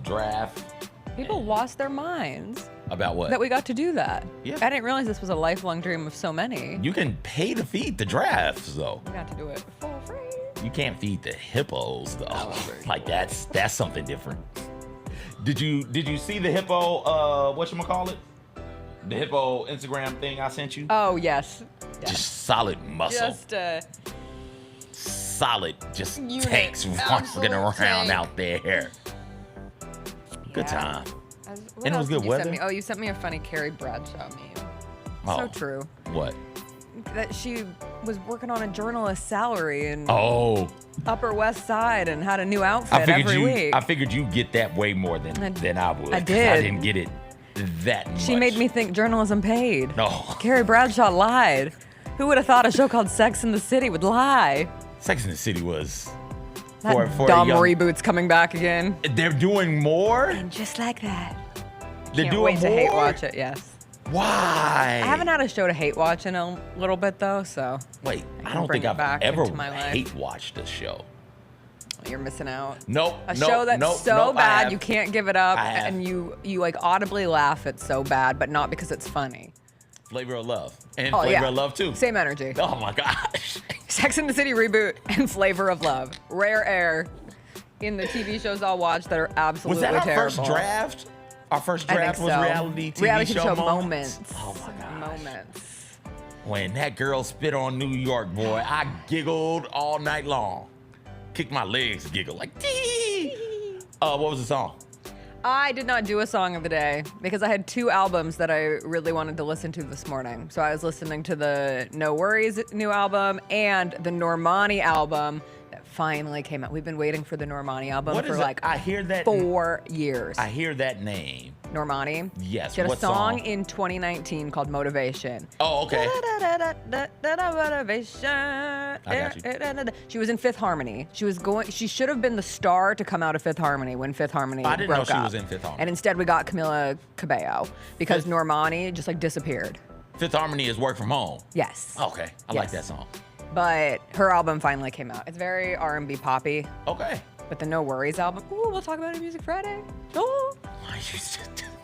draft. People lost their minds. About what? That we got to do that. Yeah. I didn't realize this was a lifelong dream of so many. You can pay to feed the drafts, though. We got to do it for free. You can't feed the hippos, though. Like that's something different. Did you see the hippo? Whatchamacallit? The hippo Instagram thing I sent you? Oh yes. Just solid muscle. Solid, just tanks walking around tank. out there. Good time. What And it else was did good you weather. send me? Oh, you sent me a funny Carrie Bradshaw meme. So true. What? That she was working on a journalist salary in Upper West Side and had a new outfit every week. I figured you get that way more than I would. I did. I didn't get it that much. She made me think journalism paid. No. Carrie Bradshaw lied. Who would have thought a show called Sex and the City would lie? Sex and the City was That for dumb reboot's coming back again. They're doing more? And just like that. They're Can't doing wait more? to hate watch it, yes. Why? I haven't had a show to hate watch in a little bit though, so. Wait, I can don't bring think it I've back ever into my life. hate watched a show. You're missing out. Nope. A show that's so bad you can't give it up, I have. and you like audibly laugh. It's so bad, but not because it's funny. Flavor of Love. And Oh, Flavor yeah. of Love too. Same energy. Oh my gosh. Sex and the City reboot and Flavor of Love. Rare air in the TV shows I'll watch that are absolutely Was that our terrible. first draft? Our first I think draft was so. reality TV Reality show moments. Oh my gosh. Moments. When that girl spit on New York, boy, I giggled all night long. Kicked my legs, giggle like, tee. What was the song? I did not do a song of the day because I had two albums that I really wanted to listen to this morning. So I was listening to the No Worries new album and the Normani album that finally came out. We've been waiting for the Normani album What for is like it? I hear that 4 years. I hear that name. Normani. Yes. She had a What song in 2019 called Motivation. Oh, okay. Motivation. I got you. She was in Fifth Harmony. She should have been the star to come out of Fifth Harmony when Fifth Harmony I didn't know broke she up. was in Fifth Harmony. And instead we got Camila Cabello because Normani just like disappeared. Fifth Harmony is Work From Home. Yes. Okay. I like Yes. that song. But her album finally came out. It's very R&B poppy. Okay. But the No Worries album, ooh, we'll talk about it Music Friday. Ooh.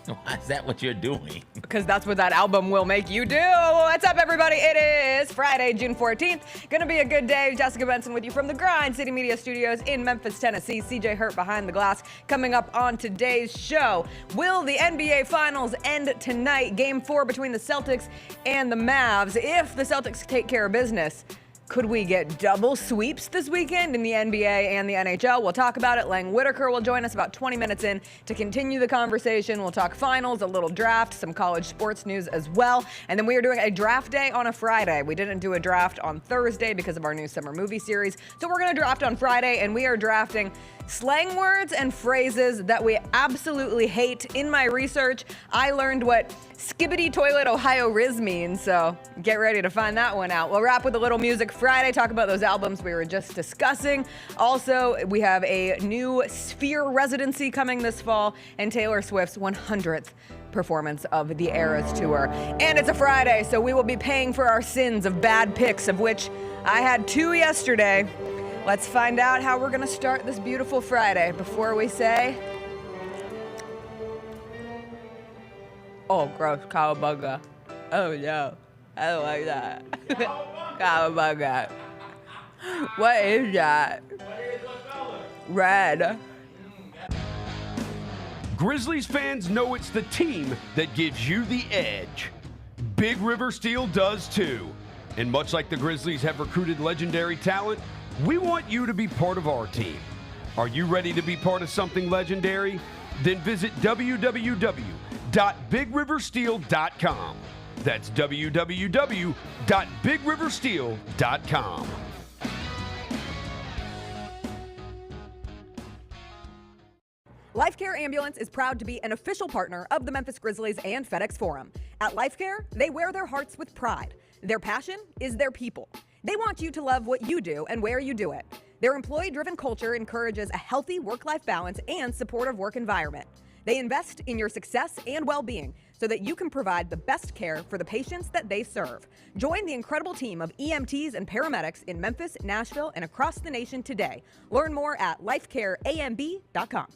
Why is that what you're doing? Because that's what that album will make you do. What's up, everybody? It is Friday, June 14th. Gonna be a good day. Jessica Benson with you from the Grind City Media Studios in Memphis, Tennessee. CJ Hurt behind the glass. Coming up on today's show, will the NBA Finals end tonight? Game 4 between the Celtics and the Mavs. If the Celtics take care of business, could we get double sweeps this weekend in the NBA and the NHL? We'll talk about it. Lang Whitaker will join us about 20 minutes in to continue the conversation. We'll talk finals, a little draft, some college sports news as well. And then we are doing a draft day on a Friday. We didn't do a draft on Thursday because of our new summer movie series. So we're going to draft on Friday, and we are drafting slang words and phrases that we absolutely hate. In my research, I learned what Skibbity Toilet Ohio Riz means, so get ready to find that one out. We'll wrap with a little Music Friday, talk about those albums we were just discussing. Also, we have a new Sphere residency coming this fall, and Taylor Swift's 100th performance of the Eras Tour. And it's a Friday, so we will be paying for our sins of bad picks, of which I had 2 yesterday. Let's find out how we're gonna start this beautiful Friday. Before we say, oh, gross, cowabunga. Oh no, I don't like that. Cowabunga. What is that? Red. Grizzlies fans know it's the team that gives you the edge. Big River Steel does too. And much like the Grizzlies have recruited legendary talent, we want you to be part of our team. Are you ready to be part of something legendary? Then visit www.bigriversteel.com. That's www.bigriversteel.com. LifeCare Ambulance is proud to be an official partner of the Memphis Grizzlies and FedEx Forum. At LifeCare, they wear their hearts with pride. Their passion is their people. They want you to love what you do and where you do it. Their employee-driven culture encourages a healthy work-life balance and supportive work environment. They invest in your success and well-being so that you can provide the best care for the patients that they serve. Join the incredible team of EMTs and paramedics in Memphis, Nashville, and across the nation today. Learn more at lifecareamb.com.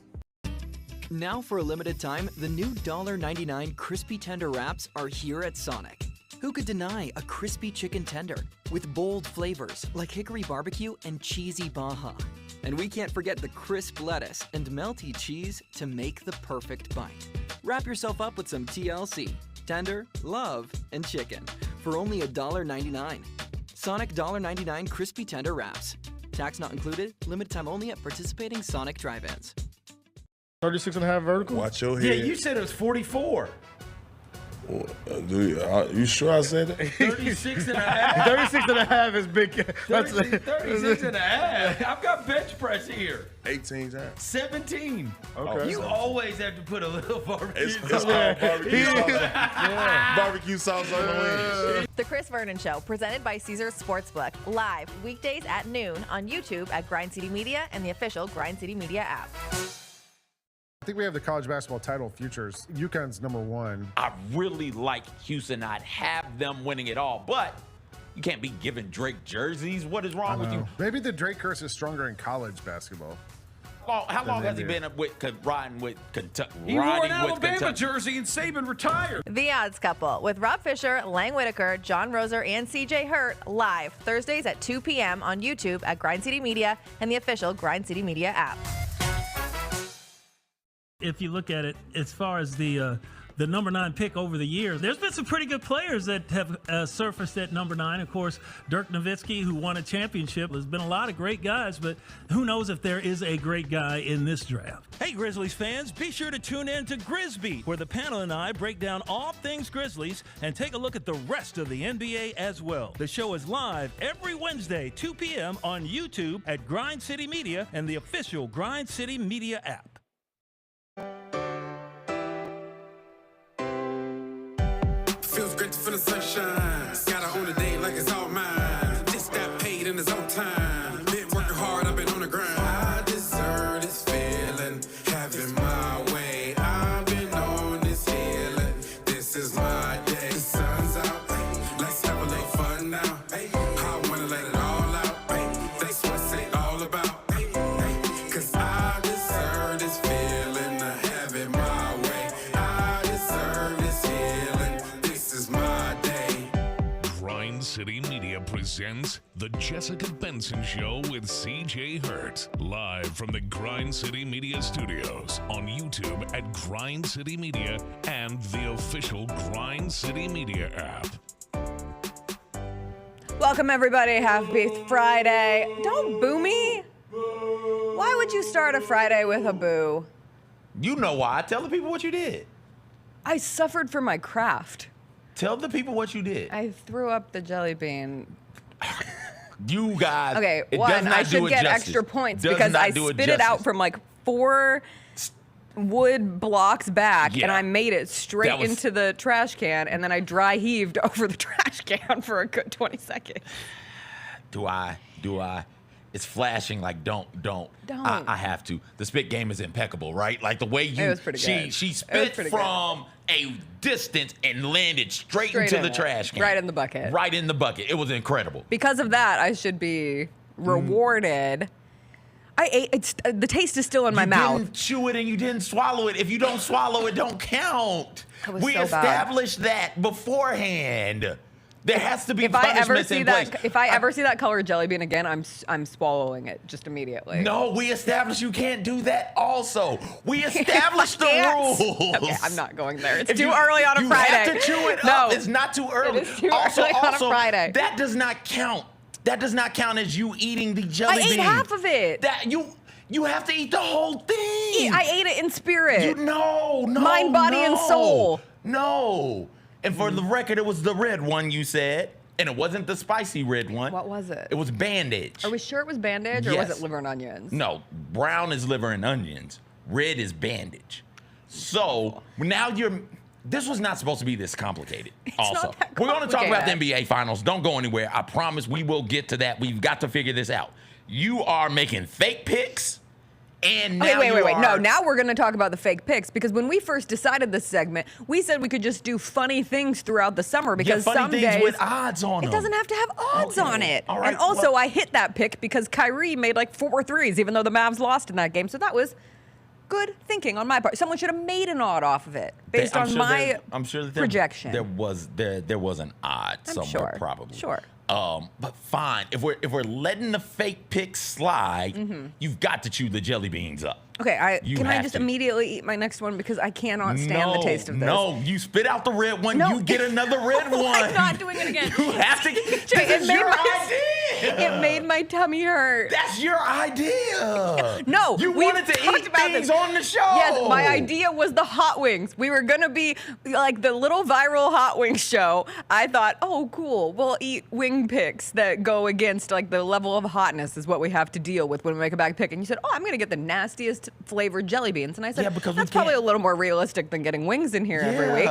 Now for a limited time, the new $1.99 crispy tender wraps are here at Sonic. Who could deny a crispy chicken tender with bold flavors like hickory barbecue and cheesy Baja? And we can't forget the crisp lettuce and melty cheese to make the perfect bite. Wrap yourself up with some TLC, tender, love, and chicken for only $1.99. Sonic $1.99 crispy tender wraps. Tax not included, limited time only at participating Sonic drive-ins. 36 and a half vertical? Watch your head. Yeah, you said it was 44. You sure I said that? 36 and a half? 36 and a half is big. 36 and a half. I've got bench press here. 18 times. 17. Okay. You always have to put a little barbecue It's all barbecue sauce. Barbecue sauce on the wings. The Chris Vernon Show, presented by Caesars Sportsbook, live weekdays at noon on YouTube at Grind City Media and the official Grind City Media app. I think we have the college basketball title futures. UConn's number one. I really like Houston. I'd have them winning it all, but you can't be giving Drake jerseys. What is wrong with you? Maybe the Drake curse is stronger in college basketball. How long has he been riding with Kentucky? He wore an Alabama jersey and Saban retired. The Odds Couple with Rob Fisher, Lang Whitaker, John Roser, and CJ Hurt live Thursdays at 2 p.m. on YouTube at Grind City Media and the official Grind City Media app. If you look at it as far as the number 9 pick over the years, there's been some pretty good players that have surfaced at number 9. Of course, Dirk Nowitzki, who won a championship. There's been a lot of great guys, but who knows if there is a great guy in this draft. Hey, Grizzlies fans, be sure to tune in to Grizzbeat, where the panel and I break down all things Grizzlies and take a look at the rest of the NBA as well. The show is live every Wednesday, 2 p.m. on YouTube at Grind City Media and the official Grind City Media app. Feels great to feel the sunshine. Gotta own the day like it's all mine. Just got paid in his own time. Been working hard, I've been on the grind. I deserve this feeling, having my way. I've been on this feeling. This is my day. The sun's out. Let's have a little fun now. I wanna let it all out. That's what it's all about. Cause I deserve this feeling, having my way. I deserve this feeling. This is my day. Grind City Media presents The Jessica Benson Show with CJ Hurt. Live from the Grind City Media studios on YouTube at Grind City Media and the official Grind City Media app. Welcome, everybody. Happy Friday. Don't boo me. Why would you start a Friday with a boo? You know why. Tell the people what you did. I suffered for my craft. Tell the people what you did. I threw up the jelly bean. You guys. Okay, it one, does not I do should it get justice. extra points Does because not I do it spit it out justice. from like 4 wood blocks back, Yeah. and I made it straight That was- into the trash can, and then I dry heaved over the trash can for a good 20 seconds. Do I? It's flashing like don't. I have to. The spit game is impeccable, right? Like the way you. It was pretty good. She It was spit pretty from a distance and landed straight into in the it. trash can. Right in the bucket. Right in the bucket. It was incredible. Because of that, I should be rewarded. I ate. The taste is still in my mouth. You didn't chew it and you didn't swallow it. If you don't swallow it, don't count. That was We so bad. established that beforehand. There has to be If I ever punishments see in that, place. if I ever see that color jelly bean again, I'm swallowing it just immediately. No, we established you can't do that also. We established the Can't. rules. Okay, I'm not going there. It's If too you- early on a you Friday. have to chew it No. up. It's not too early. It is too early on a Friday. That does not count. That does not count as you eating the jelly I bean. ate half of it. That you have to eat the whole thing. I ate it in spirit. No. Mind, body, and soul. No. And for the record, it was the red one you said. And it wasn't the spicy red one. What was it? It was bandage. Are we sure it was bandage or Yes. was it liver and onions? No, brown is liver and onions. Red is bandage. So now this was not supposed to be this complicated. Also, not that we're going to talk about the complicated. NBA Finals. Don't go anywhere. I promise we will get to that. We've got to figure this out. You are making fake picks. And now Okay, wait. No, are- now we're going to talk about the fake picks because when we first decided this segment, we said we could just do funny things throughout the summer because funny some things days with odds on it them. doesn't have to have odds Okay. on it. All right, And also, well- I hit that pick because Kyrie made like 4 threes, even though the Mavs lost in that game. So that was good thinking on my part. Someone should have made an odd off of it based on my projection. There was an odd somewhere, probably. Sure. But fine. If we're letting the fake picks slide, you've got to chew the jelly beans up. Okay, can I just immediately eat my next one because I cannot stand the taste of this? No, you spit out the red one, you get another red one. I'm not doing it again. You have to get this is your idea. It made my tummy hurt. That's your idea. No, you wanted to eat things on the show. Yes, my idea was the hot wings. We were gonna be like the little viral hot wings show. I thought, oh, cool. We'll eat wing picks that go against like the level of hotness is what we have to deal with when we make a bag pick. And you said, oh, I'm gonna get the nastiest flavored jelly beans. And I said, that's probably a little more realistic than getting wings in here every week.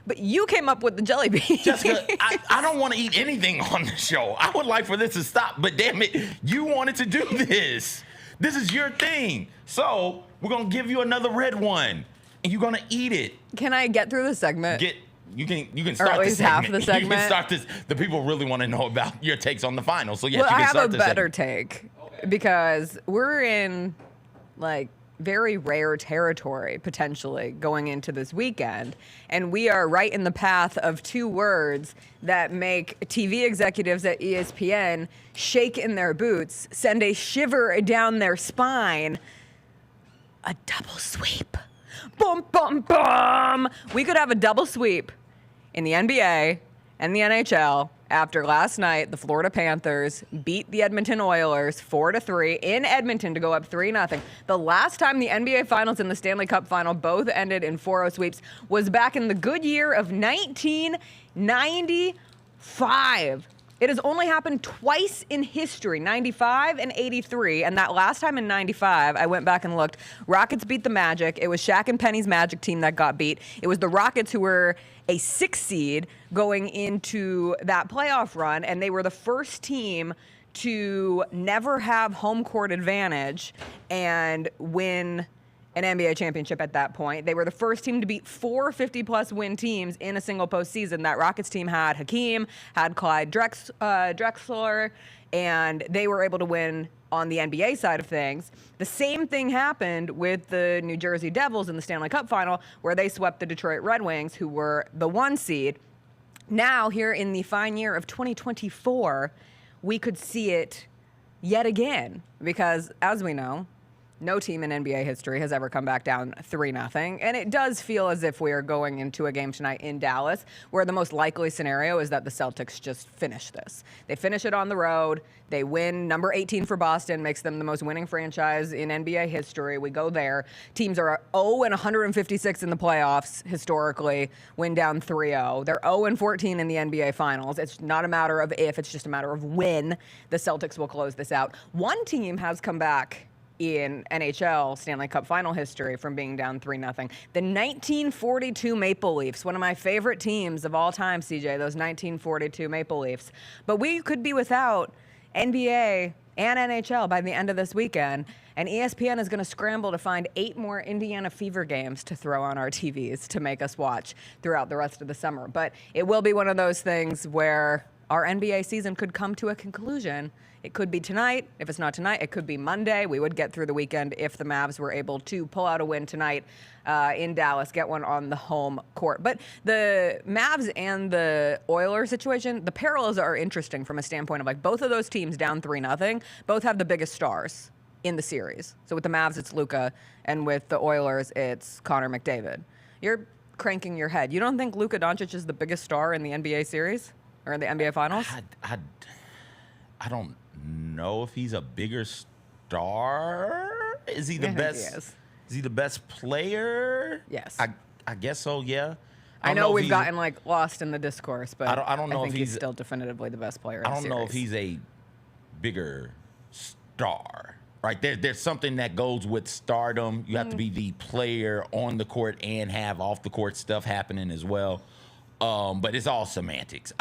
But you came up with the jelly beans. Jessica, I don't want to eat anything on the show. I would like for this to stop, but damn it, you wanted to do this. This is your thing. So we're going to give you another red one, and you're going to eat it. Can I get through the segment? You can start or at least the segment. half the segment. You can start this. The people really want to know about your takes on the final. So yes, well, you can start I have a better take because we're in like very rare territory potentially going into this weekend, and we are right in the path of two words that make TV executives at ESPN shake in their boots, send a shiver down their spine. A double sweep. Boom, boom, boom. We could have a double sweep in the NBA and the NHL after last night the Florida Panthers beat the Edmonton Oilers 4-3 in Edmonton to go up 3-0. The last time the NBA Finals and the Stanley Cup Final both ended in 4-0 sweeps was back in the good year of 1995. It has only happened twice in history, 95 and 83. And that last time in 95, I went back and looked. Rockets beat the Magic. It was Shaq and Penny's Magic team that got beat. It was the Rockets who were a 6 seed going into that playoff run. And they were the first team to never have home court advantage and win an NBA championship at that point. They were the first team to beat 4 50-plus win teams in a single postseason. That Rockets team had Hakeem, had Clyde Drexler, and they were able to win on the NBA side of things. The same thing happened with the New Jersey Devils in the Stanley Cup Final, where they swept the Detroit Red Wings, who were the 1 seed. Now, here in the fine year of 2024, we could see it yet again, because as we know, no team in NBA history has ever come back down 3-0. And it does feel as if we are going into a game tonight in Dallas where the most likely scenario is that the Celtics just finish this. They finish it on the road. They win. Number 18 for Boston makes them the most winning franchise in NBA history. We go there. Teams are 0-156 in the playoffs historically, win down 3-0. They're 0-14 in the NBA Finals. It's not a matter of if, it's just a matter of when the Celtics will close this out. One team has come back in NHL Stanley Cup Final history from being down 3-0. The 1942 Maple Leafs, one of my favorite teams of all time, CJ, those 1942 Maple Leafs. But we could be without NBA and NHL by the end of this weekend, and ESPN is going to scramble to find 8 more Indiana Fever games to throw on our TVs to make us watch throughout the rest of the summer. But it will be one of those things where our NBA season could come to a conclusion. It could be tonight. If it's not tonight, it could be Monday. We would get through the weekend if the Mavs were able to pull out a win tonight in Dallas, get one on the home court. But the Mavs and the Oilers situation, the parallels are interesting from a standpoint of like both of those teams down 3-0, both have the biggest stars in the series. So with the Mavs, it's Luka, and with the Oilers, it's Connor McDavid. You're cranking your head. You don't think Luka Doncic is the biggest star in the NBA series or in the NBA Finals? I don't know if he's a bigger star. Is he the best? Is he the best player? Yes. I guess so. Yeah. I know we've gotten like lost in the discourse, but I don't know if he's still definitively the best player. I don't know if he's a bigger star. Right there's something that goes with stardom. You have to be the player on the court and have off the court stuff happening as well. But it's all semantics.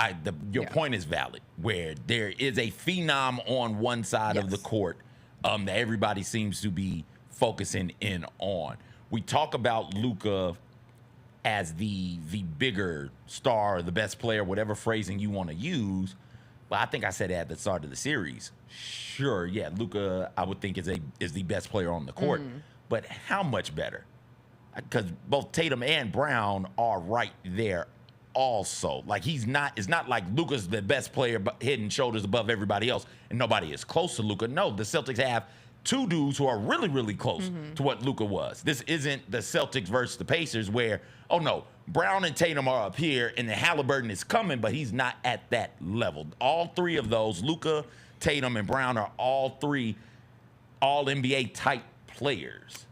Your point is valid, where there is a phenom on one side of the court that everybody seems to be focusing in on. We talk about Luka as the bigger star, the best player, whatever phrasing you want to use. But I think I said at the start of the series, sure, yeah, Luka I would think is the best player on the court. but how much better? Because both Tatum and Brown are right there also. Like, it's not like Luka's the best player head and shoulders above everybody else, and nobody is close to Luka. No, the Celtics have two dudes who are really, really close to what Luka was. This isn't the Celtics versus the Pacers where, oh no, Brown and Tatum are up here and the Halliburton is coming, but he's not at that level. All three of those, Luka, Tatum, and Brown, are all three all-NBA type players.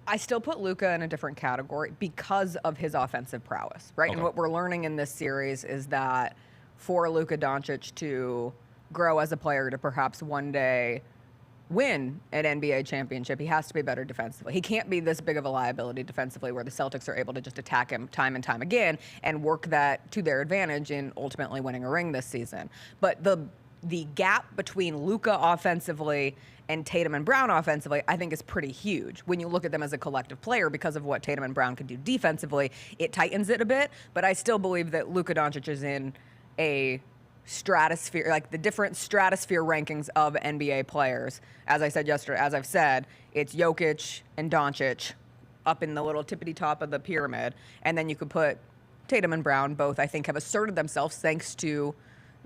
I still put Luka in a different category because of his offensive prowess, right? Okay. And what we're learning in this series is that for Luka Doncic to grow as a player to perhaps one day win an NBA championship, he has to be better defensively. He can't be this big of a liability defensively where the Celtics are able to just attack him time and time again and work that to their advantage in ultimately winning a ring this season. But the gap between Luka offensively and Tatum and Brown offensively, I think, is pretty huge. When you look at them as a collective player, because of what Tatum and Brown can do defensively, it tightens it a bit. But I still believe that Luka Doncic is in a stratosphere, like the different stratosphere rankings of NBA players. As I said yesterday, as I've said, it's Jokic and Doncic up in the little tippity top of the pyramid. And then you could put Tatum and Brown, both, I think, have asserted themselves thanks to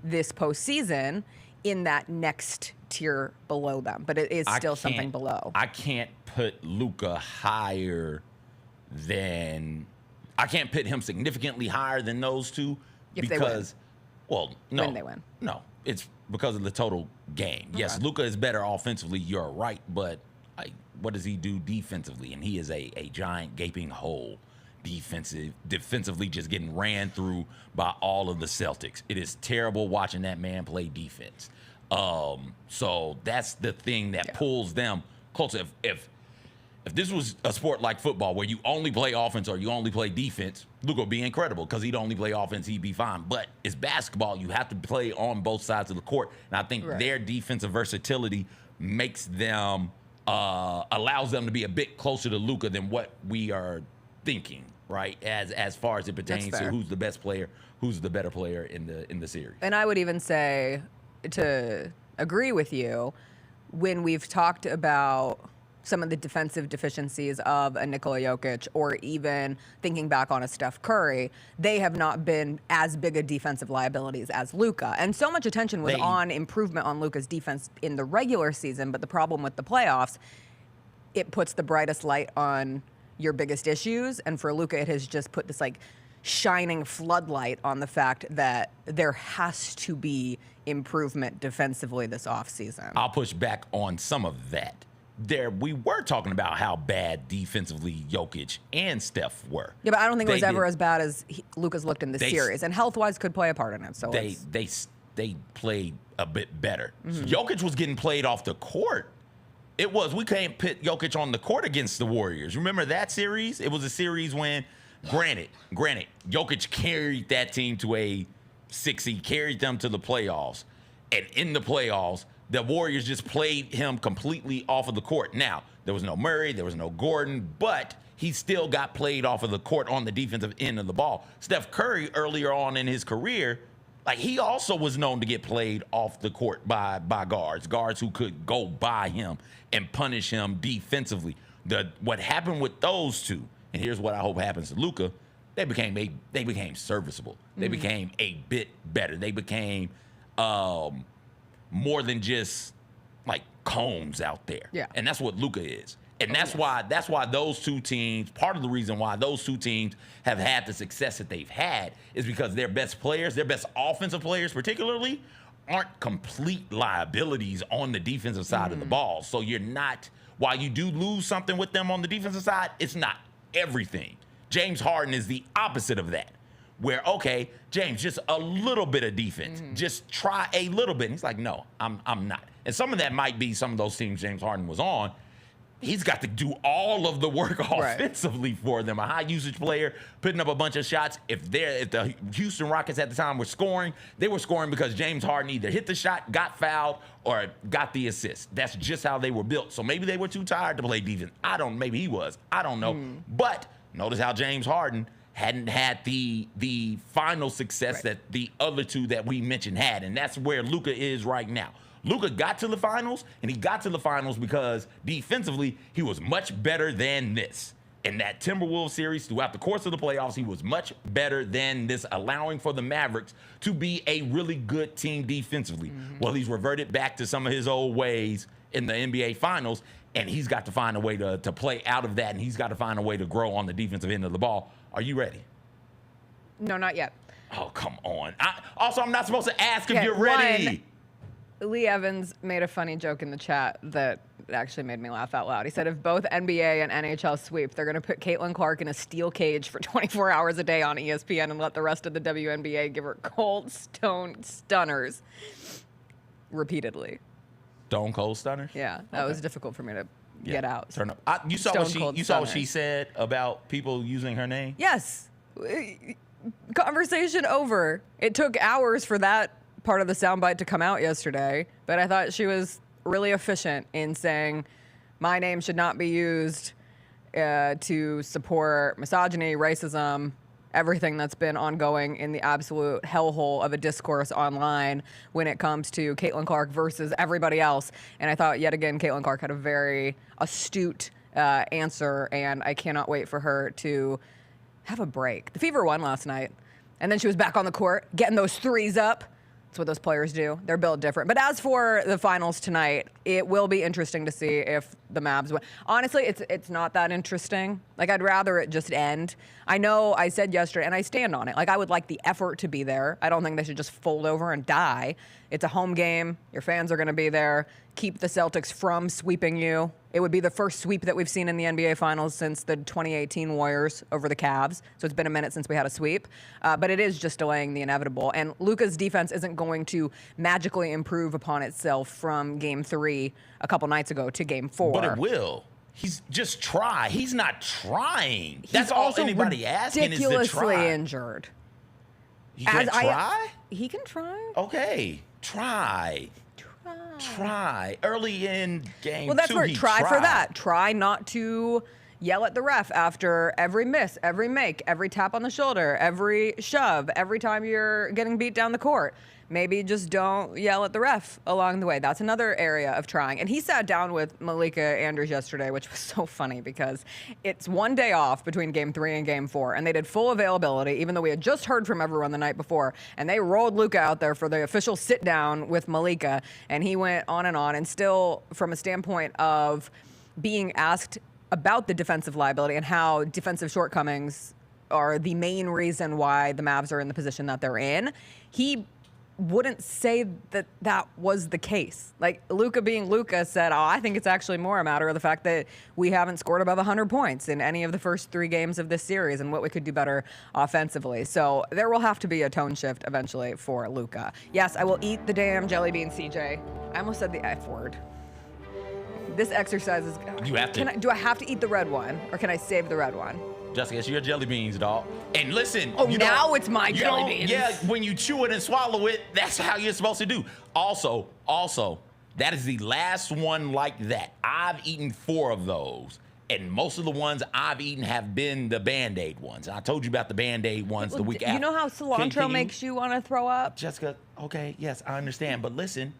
this postseason in that next tier below them, but it is still something below. I can't put Luka higher than, I can't put him significantly higher than those two If because, well, no. When they win. No, it's because of the total game. Okay. Yes, Luka is better offensively, you're right, but what does he do defensively? And he is a giant gaping hole. Defensively just getting ran through by all of the Celtics. It is terrible watching that man play defense. So that's the thing that pulls them closer. If this was a sport like football where you only play offense or you only play defense, Luka would be incredible because he'd only play offense, he'd be fine. But it's basketball. You have to play on both sides of the court. And I think their defensive versatility makes them, allows them to be a bit closer to Luka than what we are thinking, right? As far as it pertains to who's the best player, who's the better player in the series. And I would even say, to agree with you, when we've talked about some of the defensive deficiencies of a Nikola Jokic, or even thinking back on a Steph Curry, they have not been as big a defensive liabilities as Luka. And so much attention was on improvement on Luka's defense in the regular season, but the problem with the playoffs, it puts the brightest light on your biggest issues. And for Luka, it has just put this like shining floodlight on the fact that there has to be improvement defensively this offseason. I'll push back on some of that. We were talking about how bad defensively Jokic and Steph were. Yeah, but I don't think it was ever as bad as Luka's looked in the series, and health-wise could play a part in it. So they played a bit better. Jokic was getting played off the court. We can't put Jokic on the court against the Warriors. Remember that series? It was a series when, granted, Jokic carried that team to a 6 seed, carried them to the playoffs. And in the playoffs, the Warriors just played him completely off of the court. Now, there was no Murray, there was no Gordon, but he still got played off of the court on the defensive end of the ball. Steph Curry, earlier on in his career, he also was known to get played off the court by guards who could go by him and punish him defensively. What happened with those two, and here's what I hope happens to Luka, they became serviceable. They became a bit better. They became more than just like cones out there. Yeah. And that's what Luka is. And that's why those two teams, part of the reason why those two teams have had the success that they've had is because their best players, their best offensive players particularly, aren't complete liabilities on the defensive side of the ball. So you're not, while you do lose something with them on the defensive side, it's not everything. James Harden is the opposite of that. Where, okay, James, just a little bit of defense. Just try a little bit. And he's like, no, I'm not. And some of that might be some of those teams James Harden was on. He's got to do all of the work offensively for them. A high usage player putting up a bunch of shots. If the Houston Rockets at the time were scoring, they were scoring because James Harden either hit the shot, got fouled, or got the assist. That's just how they were built. So maybe they were too tired to play defense. Maybe he was. I don't know. But notice how James Harden hadn't had the final success that the other two that we mentioned had. And that's where Luka is right now. Luka got to the finals, and he got to the finals because defensively, he was much better than this. In that Timberwolves series, throughout the course of the playoffs, he was much better than this, allowing for the Mavericks to be a really good team defensively. Well, he's reverted back to some of his old ways in the NBA Finals, and he's got to find a way to play out of that, and he's got to find a way to grow on the defensive end of the ball. Are you ready? No, not yet. Oh, come on. I'm not supposed to ask if you're ready. Lee Evans made a funny joke in the chat that actually made me laugh out loud. He said if both NBA and NHL sweep, they're going to put Caitlin Clark in a steel cage for 24 hours a day on ESPN and let the rest of the WNBA give her cold stone stunners repeatedly. Stone cold stunners? Yeah, that was difficult for me to get out. Turn up. You saw what she said about people using her name? Yes. Conversation over. It took hours for that part of the soundbite to come out yesterday, but I thought she was really efficient in saying my name should not be used to support misogyny, racism, everything that's been ongoing in the absolute hellhole of a discourse online when it comes to Caitlin Clark versus everybody else. And I thought, yet again, Caitlin Clark had a very astute answer, and I cannot wait for her to have a break. The Fever won last night, and then she was back on the court getting those threes up. That's what those players do. They're built different. But as for the finals tonight, it will be interesting to see if the Mavs win. Honestly, it's not that interesting. Like, I'd rather it just end. I know I said yesterday, and I stand on it, like, I would like the effort to be there. I don't think they should just fold over and die. It's a home game. Your fans are going to be there. Keep the Celtics from sweeping you. It would be the first sweep that we've seen in the NBA Finals since the 2018 Warriors over the Cavs. So it's been a minute since we had a sweep. But it is just delaying the inevitable. And Luka's defense isn't going to magically improve upon itself from Game 3 a couple nights ago to Game 4. But it will. He's just try. He's not trying. That's all anybody asking is to try. Ridiculously injured. He can try? He can try. Okay. Try. Early in game 2, well, that's where try for that. Try not to yell at the ref after every miss, every make, every tap on the shoulder, every shove, every time you're getting beat down the court. Maybe just don't yell at the ref along the way. That's another area of trying. And he sat down with Malika Andrews yesterday, which was so funny because it's one day off between Game 3 and Game 4, and they did full availability, even though we had just heard from everyone the night before. And they rolled Luka out there for the official sit-down with Malika, and he went on, and still, from a standpoint of being asked about the defensive liability and how defensive shortcomings are the main reason why the Mavs are in the position that they're in, he wouldn't say that was the case. Like, Luka being Luka said, I think it's actually more a matter of the fact that we haven't scored above 100 points in any of the first 3 games of this series and what we could do better offensively. So there will have to be a tone shift eventually for Luka. Yes, I will eat the damn jelly bean, CJ. I almost said the F word. This exercise is... You have to. Do I have to eat the red one, or can I save the red one? Jessica, it's your jelly beans, dog. And listen. Now it's my jelly beans. Yeah, when you chew it and swallow it, that's how you're supposed to do. Also, that is the last one like that. I've eaten 4 of those. And most of the ones I've eaten have been the Band-Aid ones. I told you about the Band-Aid ones the week after. You know how cilantro makes you want to throw up? Jessica, okay, yes, I understand. But listen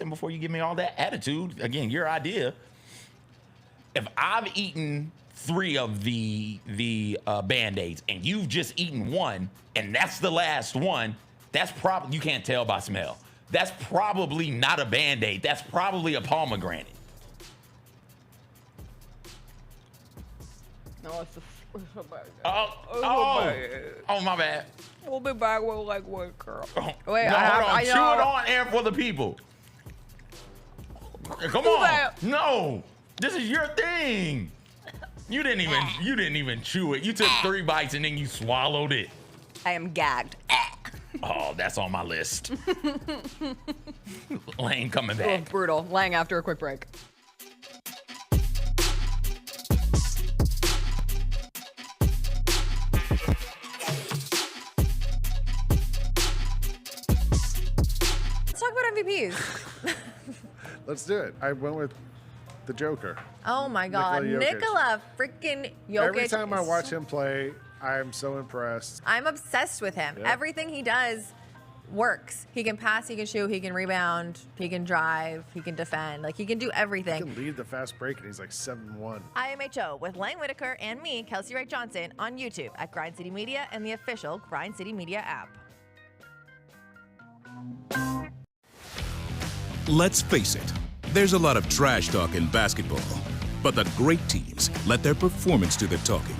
before you give me all that attitude. Again, your idea. If I've eaten 3 of the Band-Aids and you've just eaten 1 and that's the last one, that's probably, you can't tell by smell. That's probably not a Band-Aid. That's probably a pomegranate. No, it's a bad. Oh, my bad. We'll be back with Lang Whitaker. Wait, hold on. Chew it on air for the people. Come on. No. This is your thing. You didn't even chew it. You took 3 bites and then you swallowed it. I am gagged. Oh, that's on my list. Lang coming back. Oh, brutal. Lang after a quick break. Let's talk about MVPs. Let's do it. I went with the Joker. Oh my God, Nikola freaking Jokic. Every time I watch him play, I am so impressed. I'm obsessed with him. Yeah. Everything he does works. He can pass, he can shoot, he can rebound, he can drive, he can defend. Like, he can do everything. He can lead the fast break, and he's like 7'1". IMHO with Lang Whitaker and me, Kelsey Wright Johnson, on YouTube at Grind City Media and the official Grind City Media app. Let's face it, there's a lot of trash talk in basketball, but the great teams let their performance do the talking.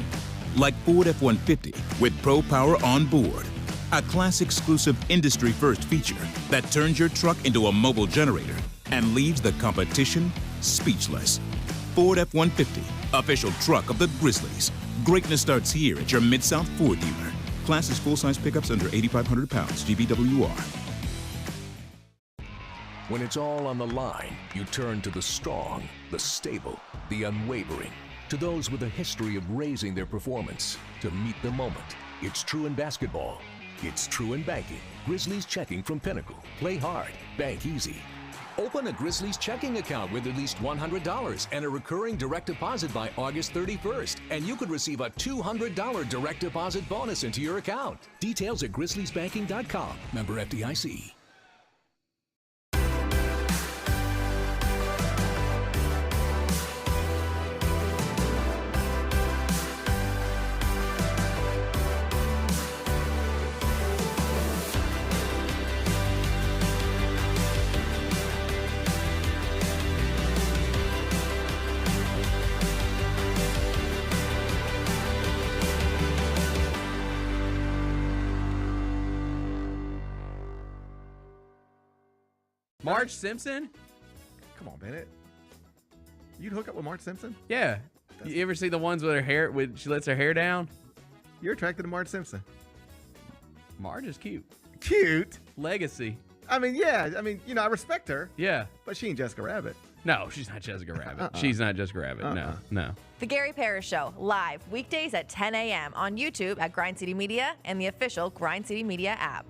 Like Ford F-150 with Pro Power on board, a class-exclusive industry-first feature that turns your truck into a mobile generator and leaves the competition speechless. Ford F-150, official truck of the Grizzlies. Greatness starts here at your Mid-South Ford dealer. Class is full-size pickups under 8,500 pounds, GVWR. When it's all on the line, you turn to the strong, the stable, the unwavering. To those with a history of raising their performance, to meet the moment. It's true in basketball. It's true in banking. Grizzlies Checking from Pinnacle. Play hard, bank easy. Open a Grizzlies checking account with at least $100 and a recurring direct deposit by August 31st, and you could receive a $200 direct deposit bonus into your account. Details at grizzliesbanking.com. Member FDIC. Marge Simpson? Come on, Bennett. You'd hook up with Marge Simpson? Yeah. You ever see the ones with her hair, she lets her hair down? You're attracted to Marge Simpson. Marge is cute. Cute? Legacy. I mean, yeah. I mean, I respect her. Yeah. But she ain't Jessica Rabbit. No, she's not Jessica Rabbit. She's not Jessica Rabbit. No. The Gary Parrish Show, live weekdays at 10 a.m. on YouTube at Grind City Media and the official Grind City Media app.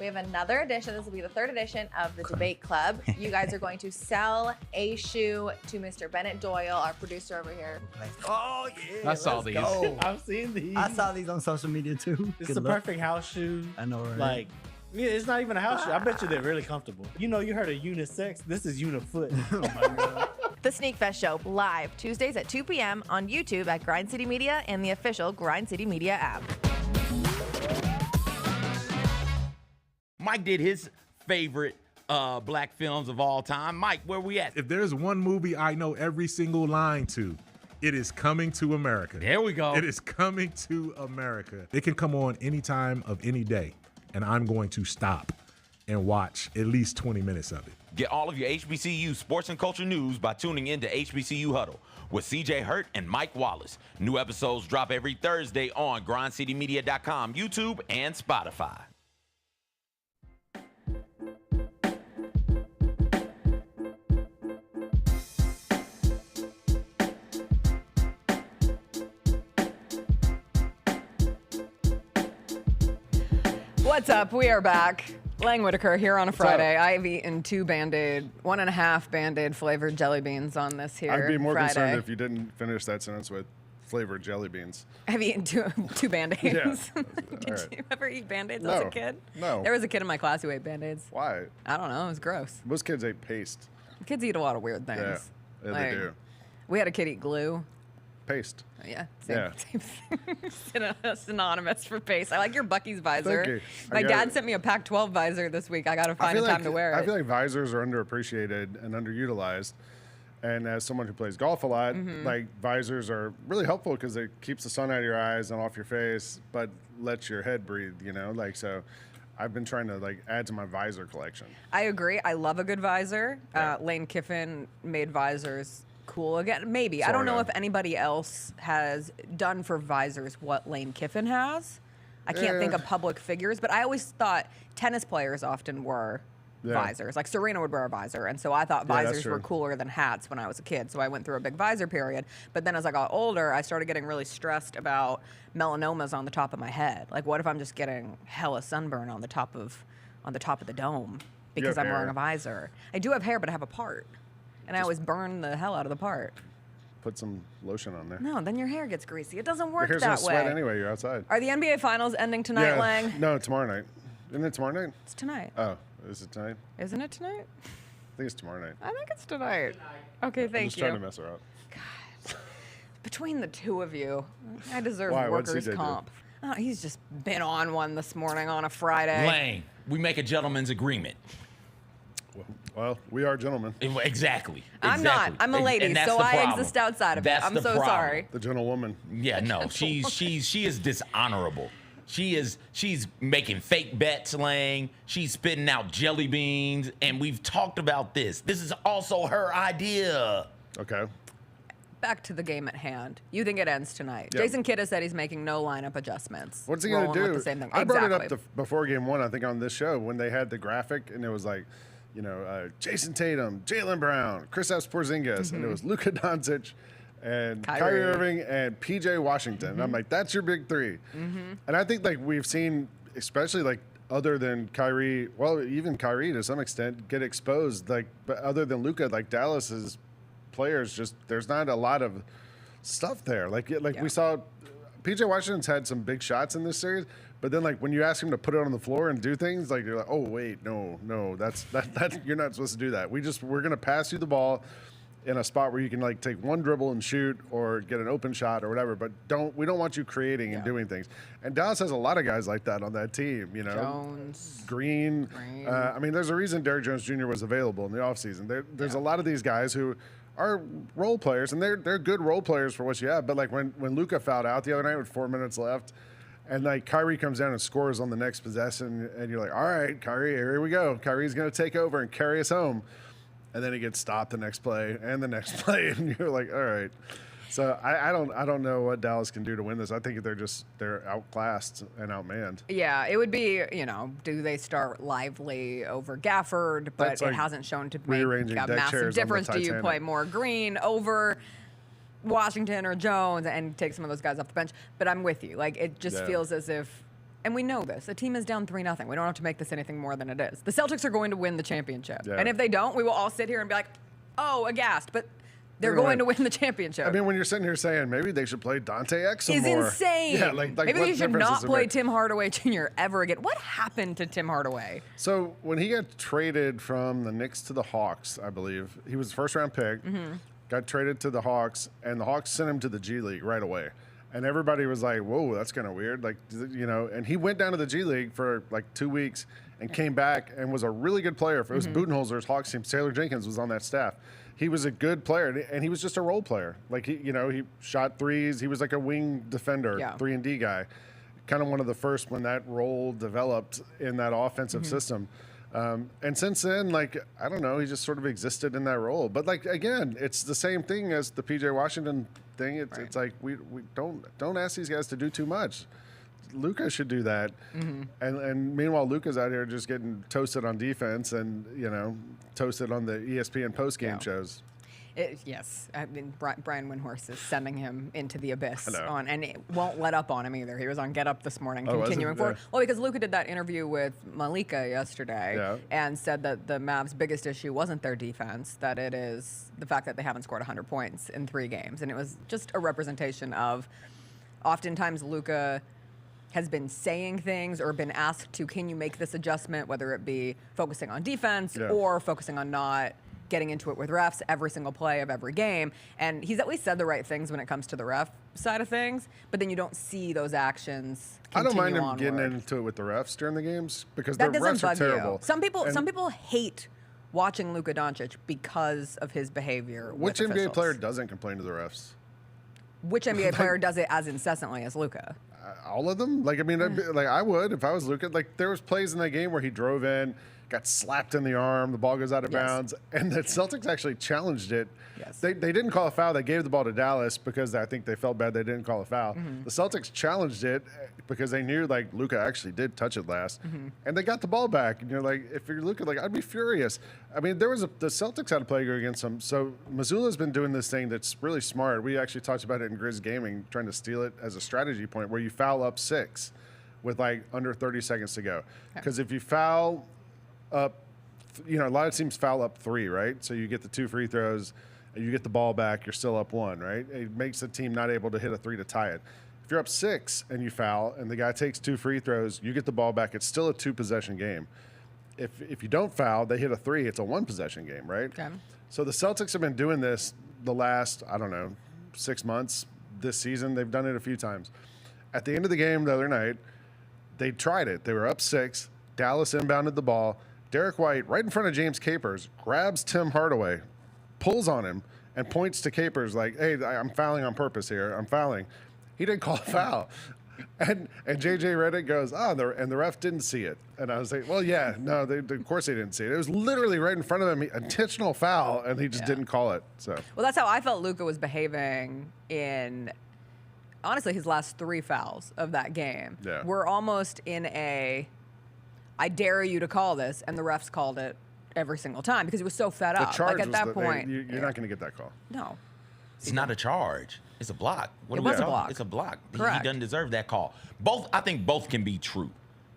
We have another edition. This will be the third edition of the Debate Club. You guys are going to sell a shoe to Mr. Bennett Doyle, our producer over here. Oh, yeah. I saw these. I've seen these. I saw these on social media too. It's the perfect house shoe. I know, right? Like, yeah, it's not even a house shoe. I bet you they're really comfortable. You heard of unisex. This is unifoot. Oh my God. The Sneak Fest Show, live Tuesdays at 2 p.m. on YouTube at Grind City Media and the official Grind City Media app. Mike did his favorite black films of all time. Mike, where we at? If there's one movie I know every single line to, it is Coming to America. There we go. It is Coming to America. It can come on any time of any day, and I'm going to stop and watch at least 20 minutes of it. Get all of your HBCU sports and culture news by tuning in to HBCU Huddle with CJ Hurt and Mike Wallace. New episodes drop every Thursday on grindcitymedia.com, YouTube, and Spotify. What's up? We are back. Lang Whitaker here on a Friday. I've eaten 1.5 Band-Aid flavored jelly beans on this here I'd be more Friday. concerned if you didn't finish that sentence with flavored jelly beans. Have you eaten two Band-Aids? Yeah. Did you ever eat Band-Aids No. as a kid? No. There was a kid in my class who ate Band-Aids. Why? I don't know. It was gross. Most kids ate paste. Kids eat a lot of weird things. Yeah, Like, they do. We had a kid eat glue. Paste. Yeah, same thing. Synonymous for paste. I like your Bucky's visor. Thank you. My dad sent me a Pac-12 visor this week. I got to find a time to wear it. I feel like visors are underappreciated and underutilized. And as someone who plays golf a lot, like visors are really helpful because it keeps the sun out of your eyes and off your face, but lets your head breathe, so I've been trying to add to my visor collection. I agree. I love a good visor. Lane Kiffin made visors cool again. Maybe. I don't know if anybody else has done for visors what Lane Kiffin has. I can't think of public figures, but I always thought tennis players often were visors. Like Serena would wear a visor, and so I thought visors were cooler than hats when I was a kid. So I went through a big visor period. But then as I got older, I started getting really stressed about melanomas on the top of my head. Like, what if I'm just getting hella sunburn on the top of the dome because I'm wearing a visor? I do have hair, but I have a part. And I always burn the hell out of the part. put some lotion on there. No, then your hair gets greasy. It doesn't Your work hair's that gonna way. sweat anyway. You're outside. Are the NBA Finals ending tonight, Lang? No, tomorrow night. Isn't it tomorrow night? It's tonight. Oh, is it tonight? Isn't it tonight? I think it's tomorrow night. I think it's tonight. Okay, thank I'm just you. trying to mess her up. Between the two of you, I deserve Why? What'd workers' CJ do? comp. Oh, he's just been on one this morning on a Friday. Lang, we make a gentleman's agreement. Well, we are gentlemen. Exactly. I'm not. I'm a lady, And that's so the I problem. exist outside of That's it. I'm the so problem. sorry. The gentlewoman. Yeah, no, she is dishonorable. She's making fake bets, Lang. She's spitting out jelly beans, and we've talked about this. This is also her idea. Okay. Back to the game at hand. You think it ends tonight? Yep. Jason Kidd has said he's making no lineup adjustments. What's he going Rolling to do? with the same thing. I brought it Exactly. up before game one, I think, on this show when they had the graphic, and it was like, Jason Tatum, Jaylen Brown, Kristaps Porzingis, and it was Luka Doncic and Kyrie Irving and PJ Washington. And I'm like, that's your big three. And I think we've seen, especially other than Kyrie, well, even Kyrie to some extent, get exposed. But other than Luka, Dallas's players, just there's not a lot of stuff there. We saw PJ Washington's had some big shots in this series, but then when you ask him to put it on the floor and do things, you're like, oh wait, no, that's you're not supposed to do that. We're gonna pass you the ball in a spot where you can take one dribble and shoot or get an open shot or whatever, but we don't want you creating and doing things. And Dallas has a lot of guys like that on that team, Jones, Green. I mean, there's a reason Derrick Jones Jr. was available in the offseason. There's a lot of these guys who are role players, and they're good role players for what you have. But when Luka fouled out the other night with 4 minutes left, and Kyrie comes down and scores on the next possession, and you're like, all right, Kyrie, here we go. Kyrie's going to take over and carry us home. And then he gets stopped the next play and the next play, and you're like, all right. So I don't know what Dallas can do to win this. I think they're outclassed and outmanned. Yeah, it would be, do they start Lively over Gafford? But That's it hasn't shown to make rearranging a deck massive chairs on the difference. Do you Titanic. play more Green over Washington or Jones and take some of those guys off the bench? But I'm with you. It just feels as if, and we know this, the team is down 3-0. We don't have to make this anything more than it is. The Celtics are going to win the championship. Yeah. And if they don't, we will all sit here and be like, oh, aghast. But they're going to win the championship. I mean, when you're sitting here saying maybe they should play Dante Exum is more. insane. Yeah, Maybe what they should difference not does it play make? Tim Hardaway Jr. ever again. What happened to Tim Hardaway? So when he got traded from the Knicks to the Hawks, I believe, he was a first-round pick, got traded to the Hawks, and the Hawks sent him to the G League right away. And everybody was like, whoa, that's kind of weird. And he went down to the G League for 2 weeks and came back and was a really good player. It was Budenholzer's Hawks team. Taylor Jenkins was on that staff. He was a good player, and he was just a role player. He shot threes. He was like a wing defender, 3-and-D guy. Kind of one of the first when that role developed in that offensive system. And since then, I don't know, he just sort of existed in that role. But again, it's the same thing as the PJ Washington thing. It's we don't ask these guys to do too much. Luka should do that. And meanwhile, Luka's out here just getting toasted on defense and, toasted on the ESPN post-game shows. Yes. I mean, Brian Windhorst is sending him into the abyss. I know. And it won't let up on him either. He was on Get Up this morning, Oh, was he? continuing forward. Yeah. Well, because Luka did that interview with Malika yesterday and said that the Mavs' biggest issue wasn't their defense, that it is the fact that they haven't scored 100 points in 3 games. And it was just a representation of oftentimes Luka has been saying things or been asked to, can you make this adjustment, whether it be focusing on defense or focusing on not getting into it with refs every single play of every game. And he's at least said the right things when it comes to the ref side of things, but then you don't see those actions I don't mind him onward. getting into it with the refs during the games because That the doesn't refs are bug terrible. you. Some people hate watching Luka Doncic because of his behavior. Which with NBA officials. player doesn't complain to the refs? Which NBA player does it as incessantly as Luka? All of them? I would if I was Luka. There was plays in that game where he drove in, got slapped in the arm, the ball goes out of bounds, and the Celtics actually challenged it. Yes. They didn't call a foul. They gave the ball to Dallas because I think they felt bad they didn't call a foul. The Celtics challenged it because they knew Luka actually did touch it last, and they got the ball back. And you're like, if you're Luka, I'd be furious. I mean, the Celtics had a play go against them. So Missoula's been doing this thing that's really smart. We actually talked about it in Grizz Gaming, trying to steal it as a strategy point where you foul up 6 with under 30 seconds to go. Because if you foul up, a lot of teams foul up 3, right? So you get the 2 free throws, and you get the ball back, you're still up 1, right? It makes the team not able to hit a 3 to tie it. If you're up 6 and you foul and the guy takes 2 free throws, you get the ball back, it's still a 2-possession game. If you don't foul, they hit a 3, it's a 1-possession game, right? Okay. So the Celtics have been doing this the last, 6 months this season. They've done it a few times. At the end of the game the other night, they tried it. They were up 6. Dallas inbounded the ball. Derek White, right in front of James Capers, grabs Tim Hardaway, pulls on him, and points to Capers like, hey, I'm fouling on purpose here. I'm fouling. He didn't call a foul. And JJ Redick goes, and the ref didn't see it. And I was like, well, yeah, no, of course they didn't see it. It was literally right in front of him, intentional foul, and he just didn't call it. So. Well, that's how I felt Luka was behaving in, honestly, his last 3 fouls of that game. Yeah. We're almost in a, I dare you to call this, and the refs called it every single time because he was so fed up. Charge like at that point. You're not going to get that call. No. It's not a charge. It's a block. It was a block. It's a block. Correct. He doesn't deserve that call. I think both can be true.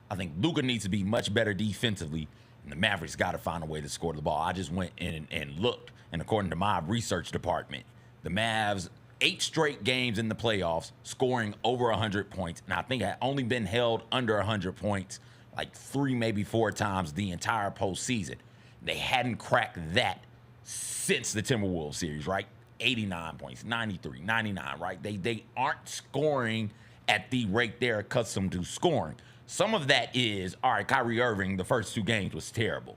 I think Luka needs to be much better defensively, and the Mavericks got to find a way to score the ball. I just went in and looked, and according to my research department, the Mavs, 8 straight games in the playoffs, scoring over 100 points, and I think had only been held under 100 points like 3, maybe 4 times the entire postseason. They hadn't cracked that since the Timberwolves series, right? 89 points, 93, 99, right? They aren't scoring at the rate they're accustomed to scoring. Some of that is, all right, Kyrie Irving, the first 2 games was terrible.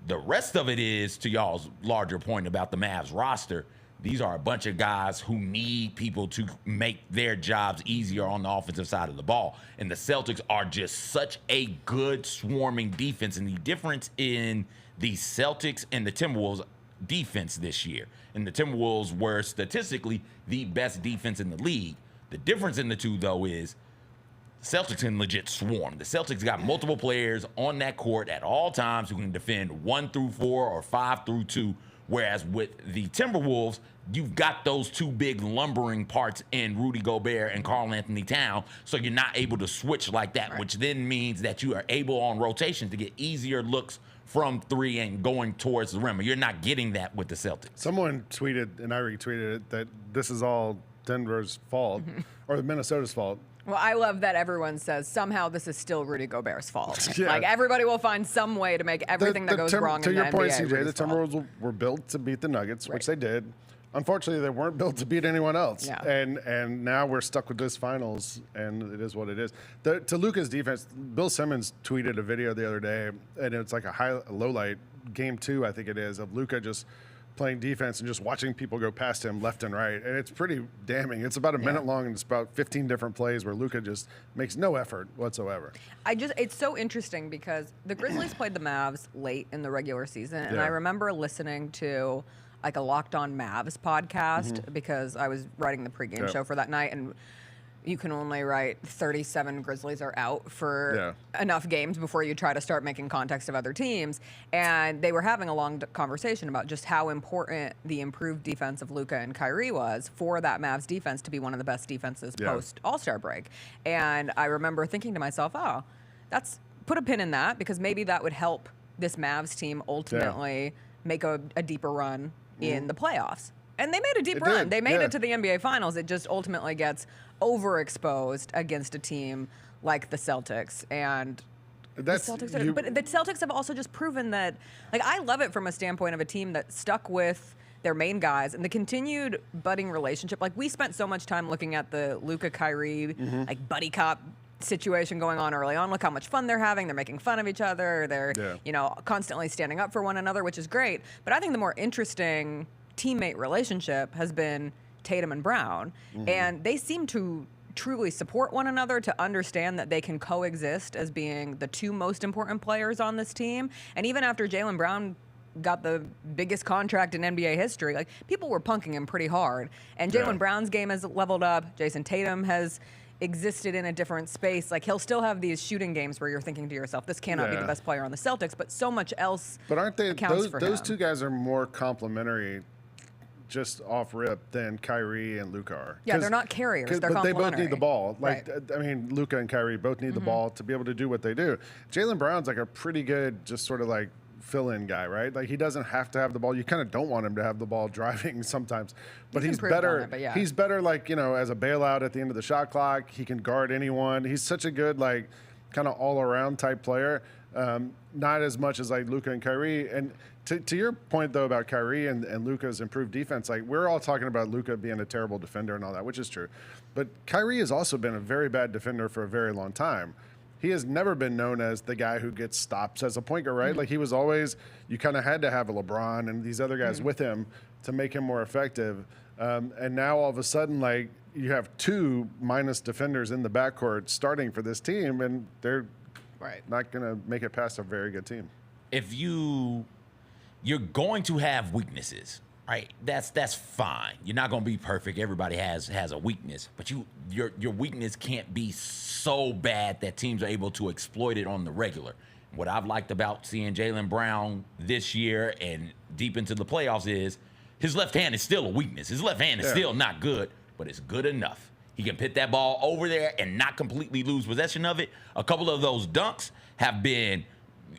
The rest of it is, to y'all's larger point about the Mavs roster, these are a bunch of guys who need people to make their jobs easier on the offensive side of the ball. And the Celtics are just such a good swarming defense. And the difference in the Celtics and the Timberwolves defense this year, and the Timberwolves were statistically the best defense in the league. The difference in the two, though, is the Celtics can legit swarm. The Celtics got multiple players on that court at all times who can defend 1 through 4 or 5 through 2, whereas with the Timberwolves, you've got those 2 big lumbering parts in Rudy Gobert and Karl Anthony Towns, so you're not able to switch like that, right, which then means that you are able on rotation to get easier looks from 3 and going towards the rim. You're not getting that with the Celtics. Someone tweeted, and I retweeted it, that this is all Denver's fault or Minnesota's fault. Well, I love that everyone says somehow this is still Rudy Gobert's fault. Yeah. Like everybody will find some way to make everything that goes wrong in the NBA. To your point, CJ, Rudy's the Timberwolves were built to beat the Nuggets, which they did. Unfortunately, they weren't built to beat anyone else. Yeah. And now we're stuck with this finals, and it is what it is. To Luka's defense, Bill Simmons tweeted a video the other day, and it's like a low light, game 2, I think it is, of Luka just playing defense and just watching people go past him left and right. And it's pretty damning. It's about a minute long, and it's about 15 different plays where Luka just makes no effort whatsoever. It's so interesting because the Grizzlies played the Mavs late in the regular season, and I remember listening to like a Locked On Mavs podcast because I was writing the pregame show for that night, and you can only write 37 Grizzlies are out for enough games before you try to start making context of other teams. And they were having a long conversation about just how important the improved defense of Luka and Kyrie was for that Mavs defense to be one of the best defenses post All-Star break. And I remember thinking to myself, put a pin in that, because maybe that would help this Mavs team ultimately make a deeper run in the playoffs. And they made a deep run. They made it to the NBA Finals. It just ultimately overexposed against a team like the Celtics. And but the Celtics have also just proven that, like, I love it from a standpoint of a team that stuck with their main guys and the continued budding relationship. Like, we spent so much time looking at the Luka Kyrie like buddy cop situation going on early on. Look how much fun they're having. They're making fun of each other. They're constantly standing up for one another, which is great. But I think the more interesting teammate relationship has been Tatum and Brown, and they seem to truly support one another, to understand that they can coexist as being the 2 most important players on this team. And even after Jaylen Brown got the biggest contract in NBA history, like, people were punking him pretty hard. And Jaylen Brown's game has leveled up. Jason Tatum has existed in a different space. Like, he'll still have these shooting games where you're thinking to yourself, this cannot be the best player on the Celtics, but so much else. But aren't they those 2 him. guys are more complementary just off rip than Kyrie and Luka are? Yeah, they're not carriers. They're but they both complementary. need the ball. Like, right. I mean, Luka and Kyrie both need the ball to be able to do what they do. Jaylen Brown's like a pretty good, just sort of like fill-in guy, right? Like he doesn't have to have the ball. You kind of don't want him to have the ball driving sometimes, but he's better. It, but yeah. He's better, like, you know, as a bailout at the end of the shot clock. He can guard anyone. He's such a good, like, kind of all-around type player. Not as much as like Luka and Kyrie. And to your point though about Kyrie and Luka's improved defense, like we're all talking about Luka being a terrible defender and all that, which is true. But Kyrie has also been a very bad defender for a very long time. He has never been known as the guy who gets stops as a point guard, right? Mm-hmm. Like he was always, you kind of had to have a LeBron and these other guys with him to make him more effective. And now all of a sudden, like you have 2 minus defenders in the backcourt starting for this team, and they're not going to make it past a very good team. If you're going to have weaknesses, right? That's fine. You're not going to be perfect. Everybody has a weakness, but your weakness can't be so bad that teams are able to exploit it on the regular. What I've liked about seeing Jaylen Brown this year and deep into the playoffs is his left hand is still a weakness. His left hand is still not good, but it's good enough. He can put that ball over there and not completely lose possession of it. A couple of those dunks have been,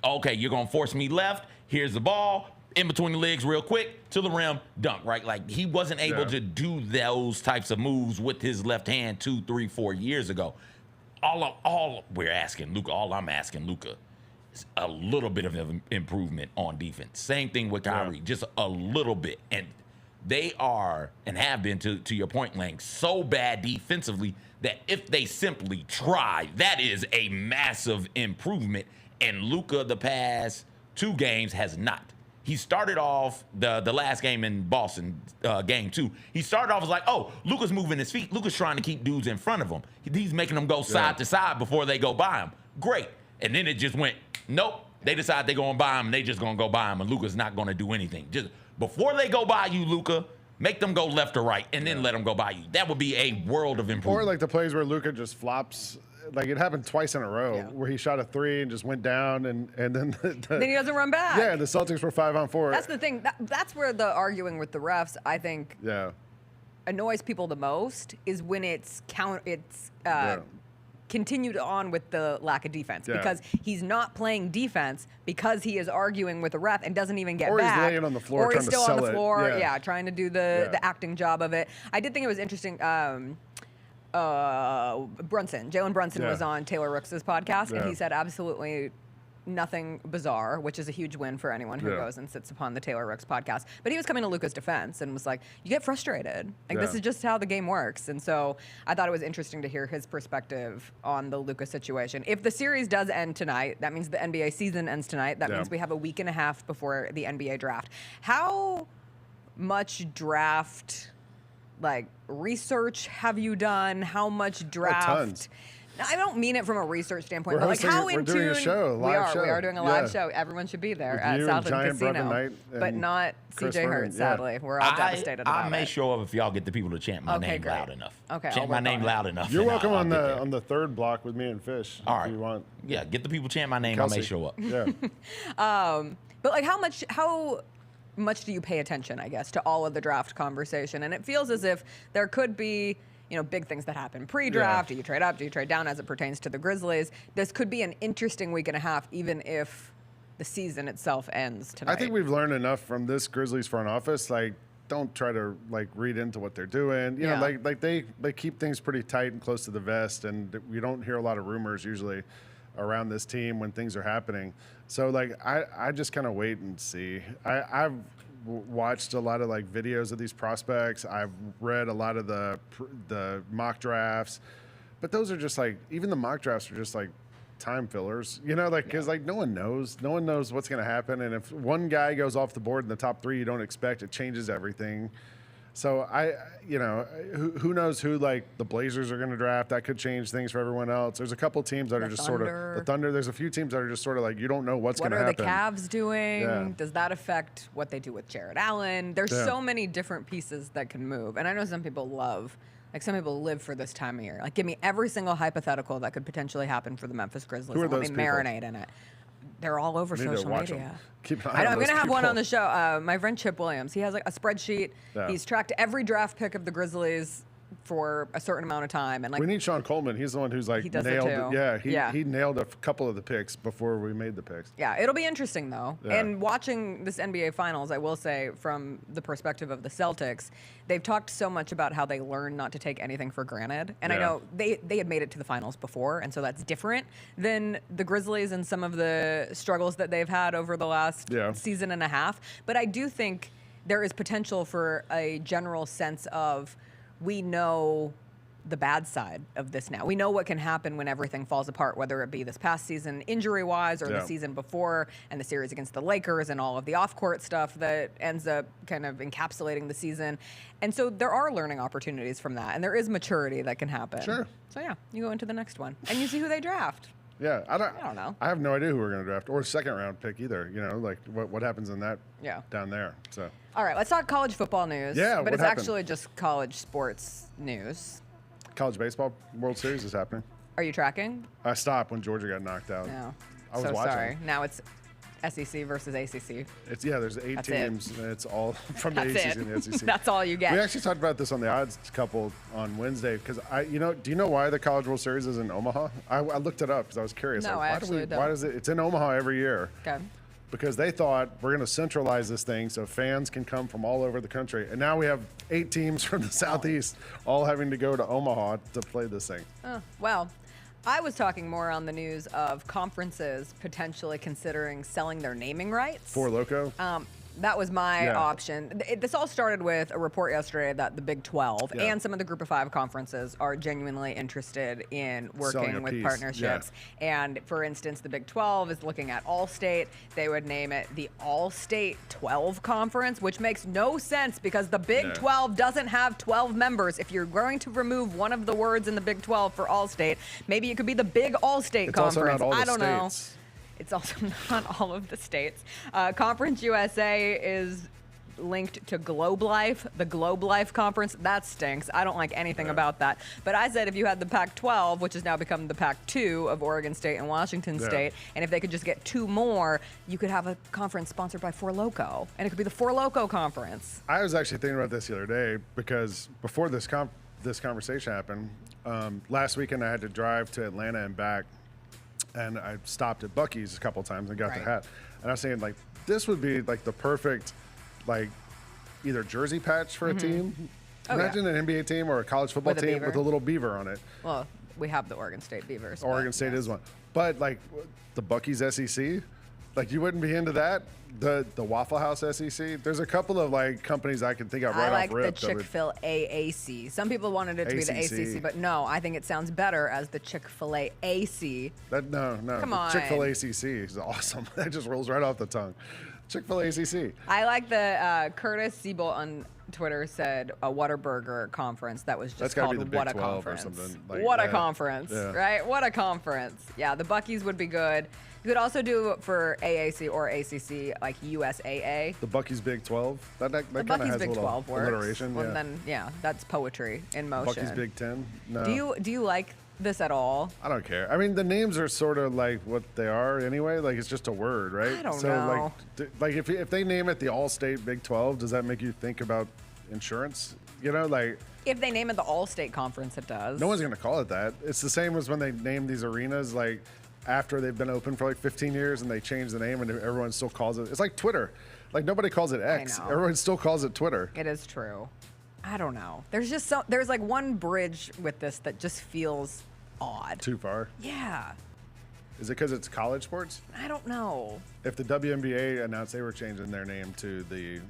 okay, you're going to force me left. Here's the ball. In between the legs real quick to the rim, dunk, right? Like he wasn't able to do those types of moves with his left hand 2, 3, 4 years ago. All we're asking Luka, all I'm asking Luka is a little bit of improvement on defense. Same thing with Kyrie, just a little bit. And they are, and have been, to your point, Lang, so bad defensively that if they simply try, that is a massive improvement. And Luka, the past 2 games, has not. He started off the last game in Boston, game 2. He started off as like, oh, Luka's moving his feet. Luka's trying to keep dudes in front of him. He's making them go side to side before they go by him. Great. And then it just went, nope. They decide they're going to buy him, and they just going to go buy him, and Luka's not going to do anything. Just before they go by you, Luka, make them go left or right, and then let them go by you. That would be a world of improvement. Or like the plays where Luka just flops. Like it happened twice in a row where he shot a 3 and just went down, and then then he doesn't run back. Yeah, the Celtics were 5-on-4. That's the thing. That's where the arguing with the refs, I think, annoys people the most is when it's continued on with the lack of defense because he's not playing defense because he is arguing with the ref and doesn't even get back. Or he's laying on the floor, or he's still on the floor, it. trying to do the acting job of it. I did think it was interesting. Jalen Brunson was on Taylor Rooks' podcast, and he said absolutely nothing bizarre, which is a huge win for anyone who goes and sits upon the Taylor Rooks podcast. But he was coming to Luka's defense and was like, you get frustrated. Like, this is just how the game works. And so I thought it was interesting to hear his perspective on the Luka situation. If the series does end tonight, that means the NBA season ends tonight. That means we have a week and a half before the NBA draft. How much draft research have you done? How much draft? Tons. I don't mean it from a research standpoint, We're but how in tune? Doing a show, live show. We are doing a live show. Everyone should be there With at you and Southland Casino, Knight but not Chris CJ Vernon, Hurts. Sadly, we're all devastated about I may it. show up if y'all get the people to chant my name great. loud enough. Okay, chant my name loud enough. You're and welcome I'll on get there. the 3rd block with me and Fish. All right. If you want. Yeah, get the people chant my name. Kelsey. I may show up. Yeah. But like, how much do you pay attention, I guess, to all of the draft conversation? And it feels as if there could be, big things that happen pre-draft. Do you trade up? Do you trade down as it pertains to the Grizzlies? This could be an interesting week and a half, even if the season itself ends tonight. I think we've learned enough from this Grizzlies front office. Like, don't try to read into what they're doing. You know, like they keep things pretty tight and close to the vest, and we don't hear a lot of rumors usually around this team when things are happening. So I just kind of wait and see. I've watched a lot of videos of these prospects. I've read a lot of the mock drafts, but those are just even the mock drafts are just time fillers, because no one knows what's going to happen. And if one guy goes off the board in the top 3 you don't expect, it changes everything. So who knows who the Blazers are going to draft? That could change things for everyone else. There's a couple teams that are just sort of the Thunder. There's a few teams that are just sort of you don't know what's going to happen. What are the Cavs doing? Yeah. Does that affect what they do with Jared Allen? There's so many different pieces that can move. And I know some people live for this time of year. Give me every single hypothetical that could potentially happen for the Memphis Grizzlies. Who are and let those me people? marinate in it. They're all over social media. Them. Keep an eye I know, on I'm going to those have one people. on the show. My friend Chip Williams, he has a spreadsheet. Yeah. He's tracked every draft pick of the Grizzlies for a certain amount of time. And like we need Sean Coleman. He's the one who's like he does nailed it too. Yeah, he nailed a couple of the picks before we made the picks. Yeah, it'll be interesting though. Yeah. And watching this NBA Finals, I will say from the perspective of the Celtics, they've talked so much about how they learn not to take anything for granted. And I know they had made it to the finals before, and so that's different than the Grizzlies and some of the struggles that they've had over the last season and a half. But I do think there is potential for a general sense of we know the bad side of this now. We know what can happen when everything falls apart, whether it be this past season injury-wise or the season before and the series against the Lakers and all of the off-court stuff that ends up kind of encapsulating the season. And so there are learning opportunities from that, and there is maturity that can happen. Sure. So yeah, you go into the next one, and you see who they draft. Yeah, I don't know. I have no idea who we're going to draft or second round pick either. You know, like what happens in that down there. So. All right, let's talk college football news. Yeah, but what it's happened? actually just college sports news. College baseball World Series is happening. Are you tracking? I stopped when Georgia got knocked out. No. I was so watching. Sorry. Now it's SEC versus ACC. It's there's 8 That's teams. And it's all from the That's ACC it. and the SEC. That's all you get. We actually talked about this on the odds couple on Wednesday because do you know why the College World Series is in Omaha? I looked it up because I was curious. No, like, I actually don't. Why does it? It's in Omaha every year. Okay. Because they thought we're going to centralize this thing so fans can come from all over the country. And now we have 8 teams from the Southeast all having to go to Omaha to play this thing. Oh, well, I was talking more on the news of conferences potentially considering selling their naming rights. For Loco? That was my option. This all started with a report yesterday that the Big 12 and some of the Group of 5 conferences are genuinely interested in working with partnerships. And for instance, the Big 12 is looking at All-State. They would name it the All-State 12 Conference, which makes no sense because the Big 12 doesn't have 12 members. If you're going to remove one of the words in the Big 12 for All-State, maybe it could be the Big All-State Conference. Also not all I don't know. states. It's also not all of the states. Conference USA is linked to Globe Life, the Globe Life Conference. That stinks. I don't like anything about that. But I said if you had the Pac-12, which has now become the Pac-2 of Oregon State and Washington State, and if they could just get 2 more, you could have a conference sponsored by Four Loko, and it could be the Four Loko Conference. I was actually thinking about this the other day because before this conversation happened, last weekend I had to drive to Atlanta and back. And I stopped at Buc-ee's a couple of times and got the hat. And I was saying, like, this would be, like, the perfect, like, either jersey patch for a team. Imagine an NBA team or a college football With a team beaver. with a little beaver on it. Well, we have the Oregon State Beavers. Oregon State is one. But, like, the Buc-ee's SEC, like, you wouldn't be into that? The Waffle House SEC? There's a couple of, like, companies I can think of right I like off rip. the Chick-fil AAC. Some people wanted it to be the ACC, but no, I think it sounds better as the Chick-fil-A AC. No. Come the on. Chick-fil-A ACC is awesome. That just rolls right off the tongue. Chick-fil-A ACC. I like the Curtis Siebel on Twitter said a Whataburger conference that was That's just gotta called be the Big What a 12 or Conference. something like What a that. conference, Yeah. right? What a conference. Yeah, the Buc-ee's would be good. You could also do for AAC or ACC like USAA. The Buc-ee's Big 12. That The kind of Buc-ee's has Big a little 12 works. alliteration. Well, yeah. then, that's poetry in motion. Buc-ee's Big 10. No. Do you like this at all? I don't care. I mean, the names are sort of like what they are anyway. Like it's just a word, right? I don't so, know. Like if they name it the All-State Big 12, does that make you think about insurance? You know, like If they name it the All-State Conference, it does. no one's gonna call it that. It's the same as when they name these arenas like after they've been open for like 15 years and they change the name and everyone still calls it. It's like Twitter. Like nobody calls it X. know. Everyone still calls it Twitter. It is true. I don't know. There's like one bridge with this that just feels odd. Too far. Yeah. Is it because it's college sports? I don't know. If the WNBA announced they were changing their name to the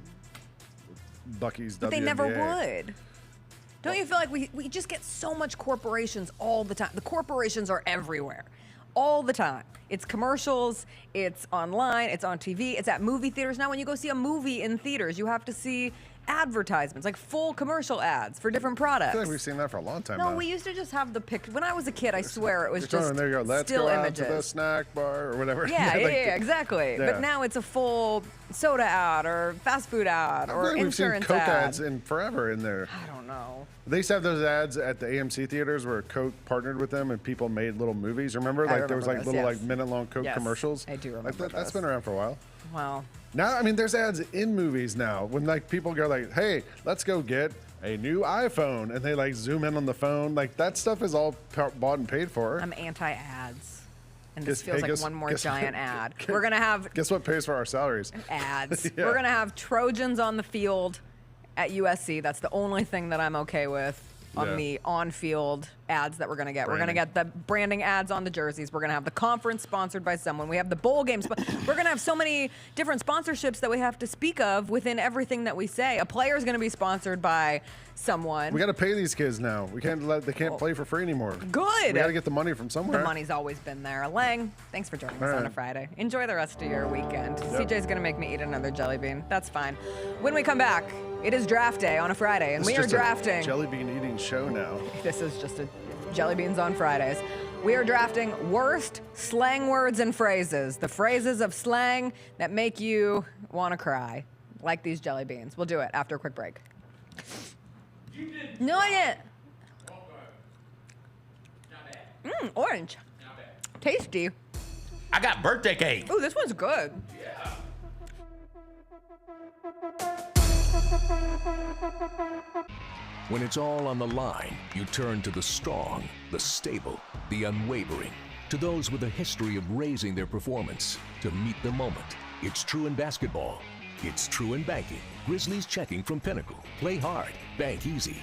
Buc-ee's But WNBA. they never would. Don't you feel like we just get so much corporations all the time? The corporations are everywhere. All the time. It's commercials, it's online, it's on TV, it's at movie theaters. Now when you go see a movie in theaters, you have to see advertisements, like full commercial ads for different products. I feel like we've seen that for a long time No, now. we used to just have the picture. When I was a kid, I swear it was You're telling just them, there you go, let's still go images. out to the snack bar or whatever. Yeah, Like, yeah, exactly. yeah. But now it's a full soda ad or fast food ad I or feel like we've seen insurance Coke ad. ads in forever in there. I don't know. They used to have those ads at the AMC theaters where Coke partnered with them and people made little movies. Remember? I Like there was like remember little those, like minute-long Coke Yes, commercials. I do Like remember that's those. been around for a while. Well. Now, I mean, there's ads in movies now when like people go like, "Hey, let's go get a new iPhone," and they like zoom in on the phone. Like that stuff is all bought and paid for. I'm anti-ads. And this Guess- feels hey, like guess- one more guess- giant ad. We're going to have Guess what pays for our salaries? ads. Yeah. We're going to have Trojans on the field at USC. That's the only thing that I'm okay with on Yeah. the on-field ads that we're going to get. We're going to Branding. get the branding ads on the jerseys. We're going to have the conference sponsored by someone. We have the bowl games. But we're going to have so many different sponsorships that we have to speak of within everything that we say. A player is going to be sponsored by someone. We got to pay these kids now. We can't they can't play for free anymore. Good. We got to get the money from somewhere. The money's always been there. Lang, thanks for joining us All on a right. Friday. Enjoy the rest of your weekend. Yep. CJ's going to make me eat another jelly bean. That's fine. When we come back, it is draft day on a Friday, and It's we are just a drafting. jelly bean eating show now. This is just a jelly beans on Fridays. We are drafting worst slang words and phrases. The phrases of slang that make you want to cry, like these jelly beans. We'll do it after a quick break. No, I didn't. Orange. Tasty. I got birthday cake. Ooh, this one's good. When it's all on the line, you turn to the strong, the stable, the unwavering. To those with a history of raising their performance, to meet the moment. It's true in basketball. It's true in banking. Grizzlies checking from Pinnacle. Play hard, bank easy.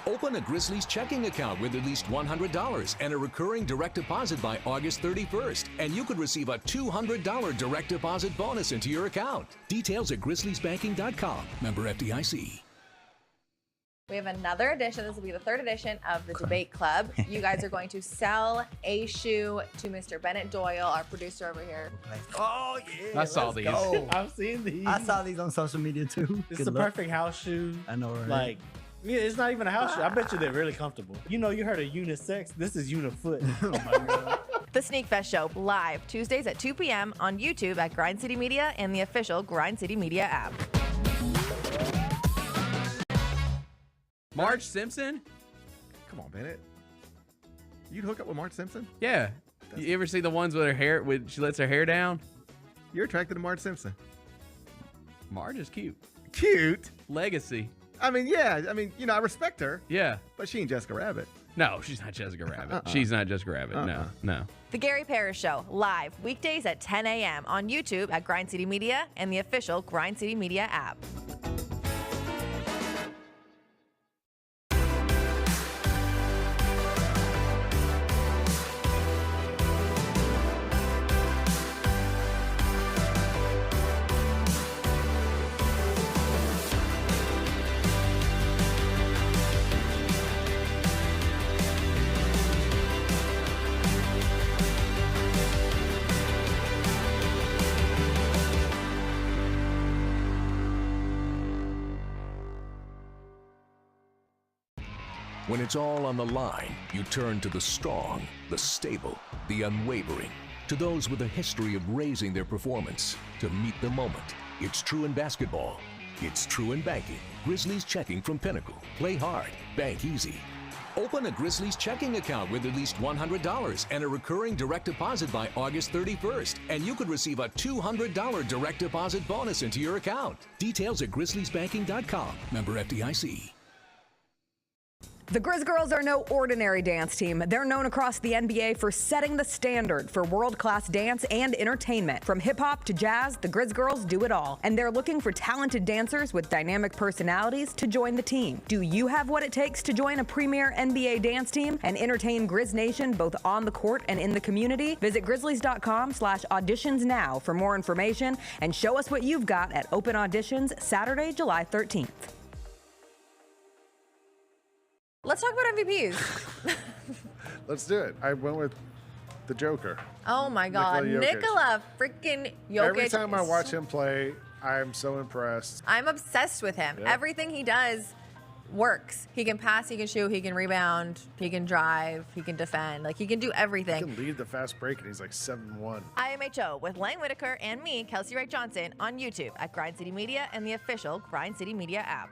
Open a Grizzlies checking account with at least $100 and a recurring direct deposit by August 31st, and you could receive a $200 direct deposit bonus into your account. Details at grizzliesbanking.com. Member FDIC. We have another edition. This will be the third edition of the Debate Club. You guys are going to sell a shoe to Mr. Bennett Doyle, our producer over here. Oh, yeah. I saw let's these. go. I've seen these. I saw these on social media too. It's Good the luck. perfect house shoe. I know, right? Like, yeah, it's not even a house shoe. I bet you they're really comfortable. You know, you heard of unisex. This is unifoot. Oh my God. The Sneak Fest Show, live Tuesdays at 2 p.m. on YouTube at Grind City Media and the official Grind City Media app. Marge Simpson? Come on, Bennett. You'd hook up with Marge Simpson? Yeah. You ever see the ones with her hair, when she lets her hair down? You're attracted to Marge Simpson. Marge is cute. Cute? Legacy. I mean, yeah. I mean, you know, I respect her. Yeah. But she ain't Jessica Rabbit. No, she's not Jessica Rabbit. She's not Jessica Rabbit. No. The Gary Parrish Show, live weekdays at 10 a.m. on YouTube at Grind City Media and the official Grind City Media app. When it's all on the line, you turn to the strong, the stable, the unwavering. To those with a history of raising their performance, to meet the moment. It's true in basketball. It's true in banking. Grizzlies checking from Pinnacle. Play hard, bank easy. Open a Grizzlies checking account with at least $100 and a recurring direct deposit by August 31st, and you could receive a $200 direct deposit bonus into your account. Details at grizzliesbanking.com. Member FDIC. The Grizz Girls are no ordinary dance team. They're known across the NBA for setting the standard for world-class dance and entertainment. From hip-hop to jazz, the Grizz Girls do it all. And they're looking for talented dancers with dynamic personalities to join the team. Do you have what it takes to join a premier NBA dance team and entertain Grizz Nation both on the court and in the community? Visit grizzlies.com/auditions now for more information and show us what you've got at open auditions Saturday, July 13th. Let's talk about MVPs. Let's do it. I went with the Joker. Oh my God. Nikola Jokic. Nikola freaking Jokic. Every time I watch him play, I'm so impressed. I'm obsessed with him. Yeah. Everything he does works. He can pass, he can shoot, he can rebound, he can drive, he can defend. Like, he can do He everything. can lead the fast break, and he's like 7-1. IMHO with Lang Whitaker and me, Kelsey Wright Johnson, on YouTube at Grind City Media and the official Grind City Media app.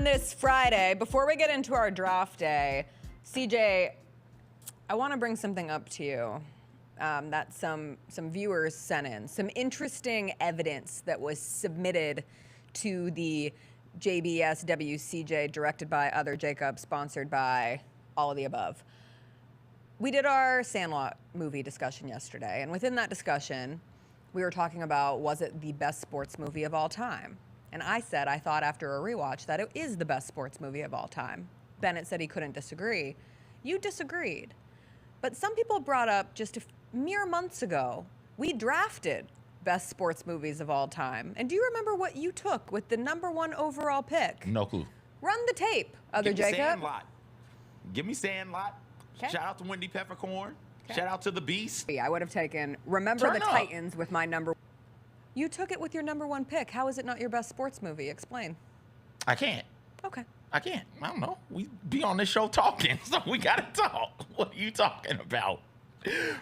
on this Friday. Before we get into our draft day, CJ, I want to bring something up to you that some viewers sent in. Some interesting evidence that was submitted to the JBS WCJ, directed by Other Jacob, sponsored by all of the above. We did our Sandlot movie discussion yesterday, and within that discussion, we were talking about, was it the best sports movie of all time? And I said I thought after a rewatch that it is the best sports movie of all time. Bennett said he couldn't disagree. You disagreed. But some people brought up just mere months ago, we drafted best sports movies of all time. And do you remember what you took with the #1 overall pick? No clue. Run the tape, Other Give me Jacob. Sandlot. Give me Sandlot. Okay. Shout out to Wendy Peppercorn. Shout out to the Beast. I would have taken Remember Turn the up. Titans with my number. You took it with your #1 pick. How is it not your best sports movie? Explain. I can't. Okay. I can't. I don't know. We be on this show talking, so we gotta talk. What are you talking about?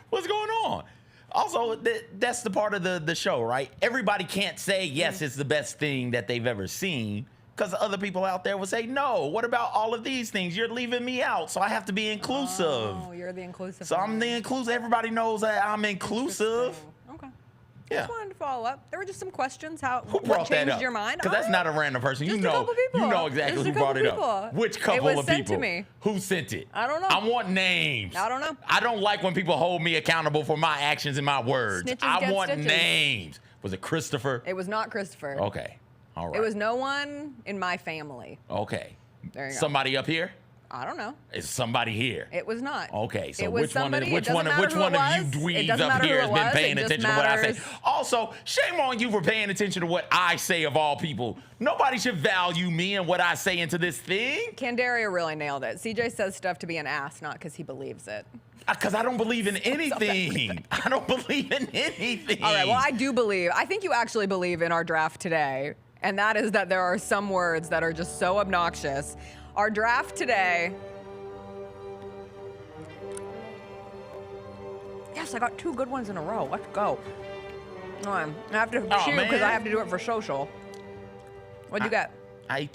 What's going on? Also, that's the part of the show, right? Everybody can't say, yes, it's the best thing that they've ever seen, because other people out there will say, no, what about all of these things? You're leaving me out, so I have to be inclusive. Oh, you're the inclusive. So I'm the inclusive. Everybody knows that I'm inclusive. Okay. Yeah. Just wanted to follow up. There were just some questions. Who What brought that changed up? your mind? Because that's not a random person. Just a couple people. You know exactly Just a who brought it couple up. people. Which couple It was of sent people? to me. Who sent it? I don't know. I want names. I don't know. I don't like when people hold me accountable for my actions and my words. Snitches I get want stitches. names. Was it Christopher? It was not Christopher. Okay. All right. It was no one in my family. Okay. There you go. Somebody up here? I don't know. Is somebody here? It was not. Okay, so It was which one somebody. of It doesn't matter which who one it of you was. It dweebs doesn't up matter here who has it been was. paying It just attention to what I say? matters. Also, shame on you for paying attention to what I say of all people. Nobody should value me and what I say into this thing. Candaria really nailed it. CJ says stuff to be an ass, not because he believes it. Because I don't believe in anything. I don't believe in anything. All right, well, I do believe. I think you actually believe in our draft today, and that is that there are some words that are just so obnoxious. Our draft today. Yes, I got 2 good ones in a row. Let's go. I have to chew because I have to do it for social. What'd you get? I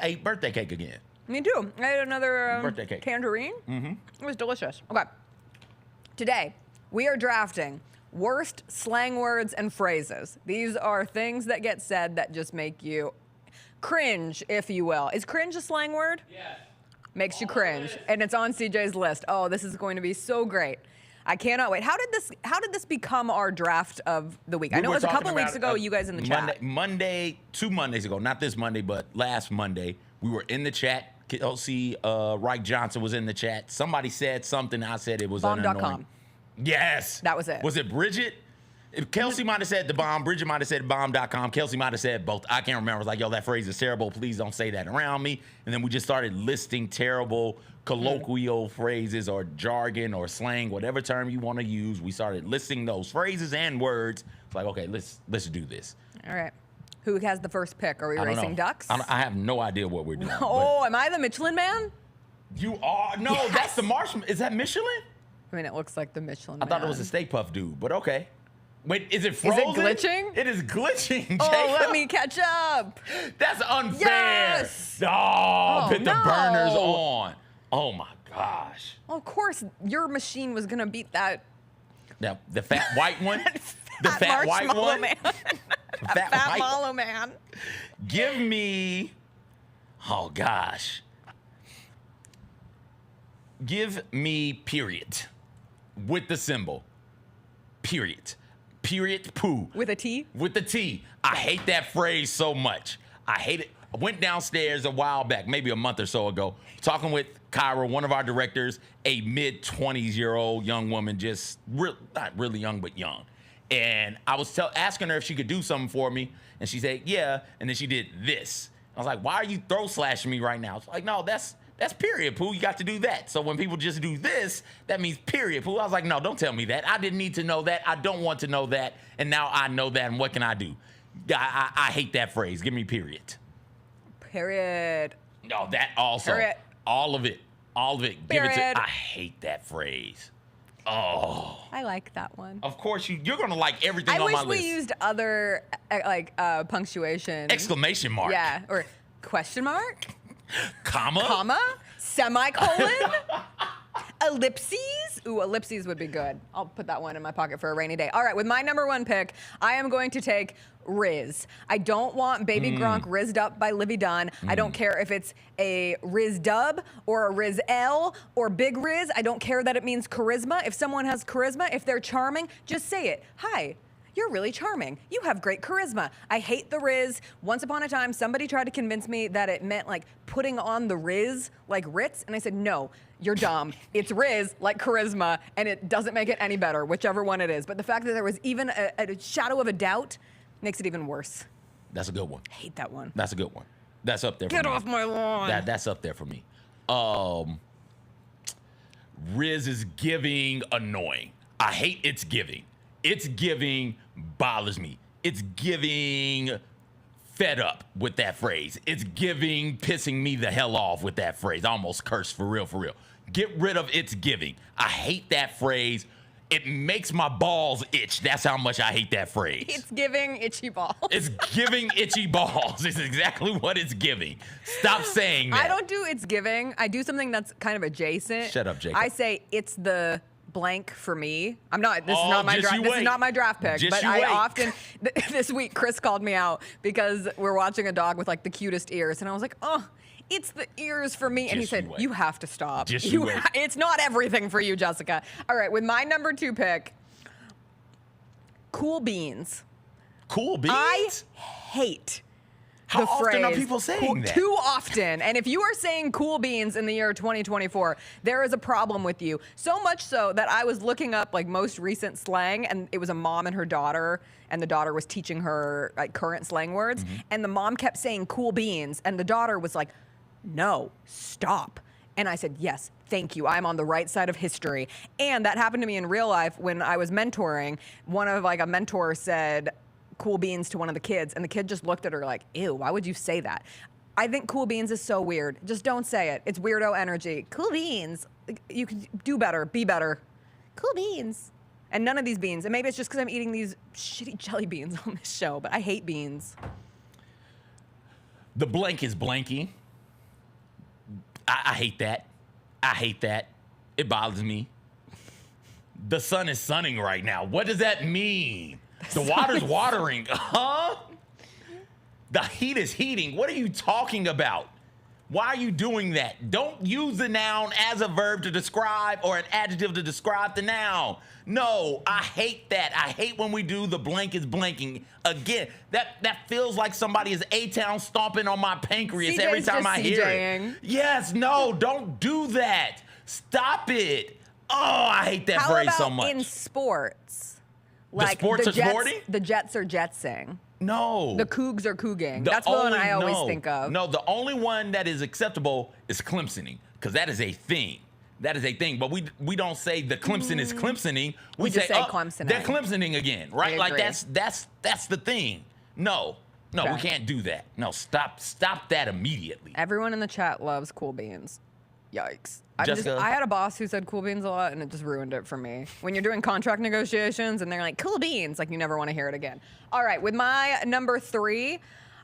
ate birthday cake again. Me too. I had another Birthday cake. tangerine. Mm-hmm. It was delicious. Okay. Today, we are drafting worst slang words and phrases. These are things that get said that just make you cringe, if you will. Is cringe a slang word? Yes. Makes you cringe. And it's on CJ's list. Oh, this is going to be so great. I cannot wait. How did this become our draft of the week? I know it was a couple weeks ago, you guys in the chat. 2 Mondays ago, not this Monday, but last Monday, we were in the chat. Kelsey Reich Johnson was in the chat. Somebody said something. I said it was Bomb.com. Yes. That was it. Was it Bridget? If Kelsey might have said the bomb. Bridget might have said bomb.com. Kelsey might have said both. I can't remember. I was like, yo, that phrase is terrible. Please don't say that around me. And then we just started listing terrible colloquial phrases or jargon or slang, whatever term you want to use. We started listing those phrases and words. It's like, okay, let's do this. All right. Who has the first pick? Are we I don't racing know. ducks? I have no idea what we're doing. Oh, am I the Michelin Man? You are? No, Yes. that's the Marshmallow. Is that Michelin? I mean, it looks like the Michelin I Man. thought it was a Steak Puff dude, but okay. Wait, is it frozen? Is it glitching? It is glitching, Oh, Jacob. let me catch up. That's unfair. Yes. Oh, put the no. burners on. Oh my gosh. Well, of course, your machine was going to beat that. The fat white one? The fat white marshmallow one? Man. The Fat white- Marshmallow Man. Give me, oh gosh. Give me period with the symbol. Period. Period poo. With a T? With the T. I hate that phrase so much. I hate it. I went downstairs a while back, maybe a month or so ago, talking with Kyra, one of our directors, a mid-20s-year-old young woman, just not really young, but young. And I was asking her if she could do something for me, and she said, yeah, and then she did this. I was like, why are you throw slashing me right now? It's like, no, that's period, poo. You got to do that. So when people just do this, that means period, poo. I was like, no, don't tell me that. I didn't need to know that. I don't want to know that. And now I know that, and what can I do? I hate that phrase. Give me period. Period. No, that also. Period. All of it. All of it. Give it Period. to. I hate that phrase. Oh. I like that one. Of course you're gonna like everything I on wish my we list. used other punctuation. Exclamation mark. Yeah, or question mark. Comma? Semicolon? Ellipses? Ooh, ellipses would be good. I'll put that one in my pocket for a rainy day. All right, with my number 1 pick, I am going to take Riz. I don't want Baby Gronk rizzed up by Livy Dunn. I don't care if it's a Riz Dub or a Riz L or Big Riz. I don't care that it means charisma. If someone has charisma, if they're charming, just say it. Hi. You're really charming. You have great charisma. I hate the Riz. Once upon a time, somebody tried to convince me that it meant like putting on the Riz like Ritz. And I said, no, you're dumb. It's Riz like charisma, and it doesn't make it any better, whichever one it is. But the fact that there was even a shadow of a doubt makes it even worse. That's a good one. I hate that one. That's a good one. That's up there for me. Get off my lawn. That's up there for me. Riz is giving annoying. I hate it's giving. It's giving bothers me. It's giving fed up with that phrase. It's giving pissing me the hell off with that phrase. I almost cursed for real, for real. Get rid of it's giving. I hate that phrase. It makes my balls itch. That's how much I hate that phrase. It's giving itchy balls. It's giving itchy balls. It's exactly what it's giving. Stop saying that. I don't do it's giving. I do something that's kind of adjacent. Shut up, Jacob. I say it's the blank for me. I'm not. This is not my draft. This is not my draft pick. Just but you I wait. often this week Chris called me out because we're watching a dog with like the cutest ears, and I was like, oh, it's the ears for me. And he Just said, you wait. you have to stop. Just you wait. It's not everything for you, Jessica. All right, with my number 2 pick, Cool Beans. Cool Beans? I hate How the often are phrase people saying that? Too often. And if you are saying cool beans in the year 2024, there is a problem with you. So much so that I was looking up like most recent slang, and it was a mom and her daughter, and the daughter was teaching her like current slang words, and the mom kept saying cool beans, and the daughter was like, no, stop. And I said, yes, thank you. I'm on the right side of history. And that happened to me in real life when I was mentoring. One of like a mentor said, cool beans to one of the kids, and the kid just looked at her like, ew, why would you say that? I think cool beans is so weird. Just don't say it. It's weirdo energy. Cool beans. You can do better. Be better. Cool beans. And none of these beans. And maybe it's just because I'm eating these shitty jelly beans on this show, but I hate beans. The blank is blanky. I hate that. I hate that. It bothers me. The sun is sunning right now. What does that mean? The water's watering. Huh? The heat is heating. What are you talking about? Why are you doing that? Don't use the noun as a verb to describe or an adjective to describe the noun. No, I hate that. I hate when we do the blank is blanking. Again, that feels like somebody is A-Town stomping on my pancreas every time I hear it. Yes, no, don't do that. Stop it. Oh, I hate that phrase so much. How about in sports? Like sports are Jets, sporting? The Jets are jetsing. No. The Cougs are cooging. That's the one I always think of. No, the only one that is acceptable is Clemsoning, because that is a thing. That is a thing. But we don't say the Clemson is Clemsoning. We just say Clemsoning. They're Clemsoning again, right? I Like agree. that's the thing. No, Okay. we can't do that. No, stop that immediately. Everyone in the chat loves cool beans. Yikes. Jessica? I had a boss who said cool beans a lot, and it just ruined it for me. When you're doing contract negotiations and they're like, cool beans, like you never want to hear it again. All right, with my number 3,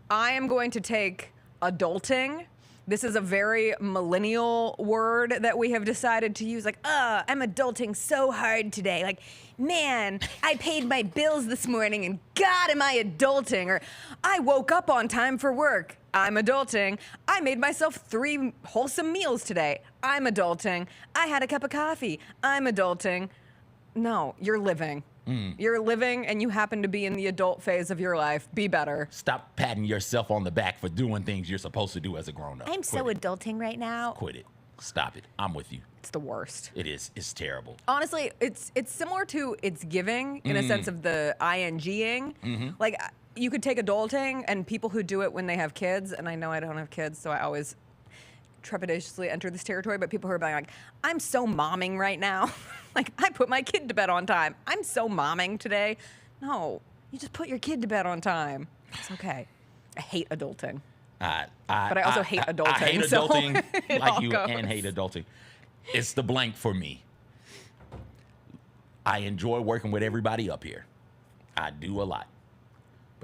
I am going to take adulting. This is a very millennial word that we have decided to use. Like, I'm adulting so hard today. Like, man, I paid my bills this morning and God, am I adulting? Or I woke up on time for work. I'm adulting. I made myself 3 wholesome meals today. I'm adulting. I had a cup of coffee. I'm adulting. No, you're living. You're living and you happen to be in the adult phase of your life. Be better. Stop patting yourself on the back for doing things you're supposed to do as a grown-up. I'm so adulting right now. Quit it. Stop it. I'm with you. It's the worst. It is. It's terrible. Honestly, it's similar to it's giving in a sense of the ing-ing. Like, you could take adulting and people who do it when they have kids, and I know I don't have kids, so I always trepidatiously enter this territory, but people who are being like, I'm so momming right now. Like, I put my kid to bed on time. I'm so momming today. No, you just put your kid to bed on time. It's okay. I hate adulting. But I also hate adulting. I hate so adulting it like all you goes. and hate adulting. It's the blank for me. I enjoy working with everybody up here. I do a lot.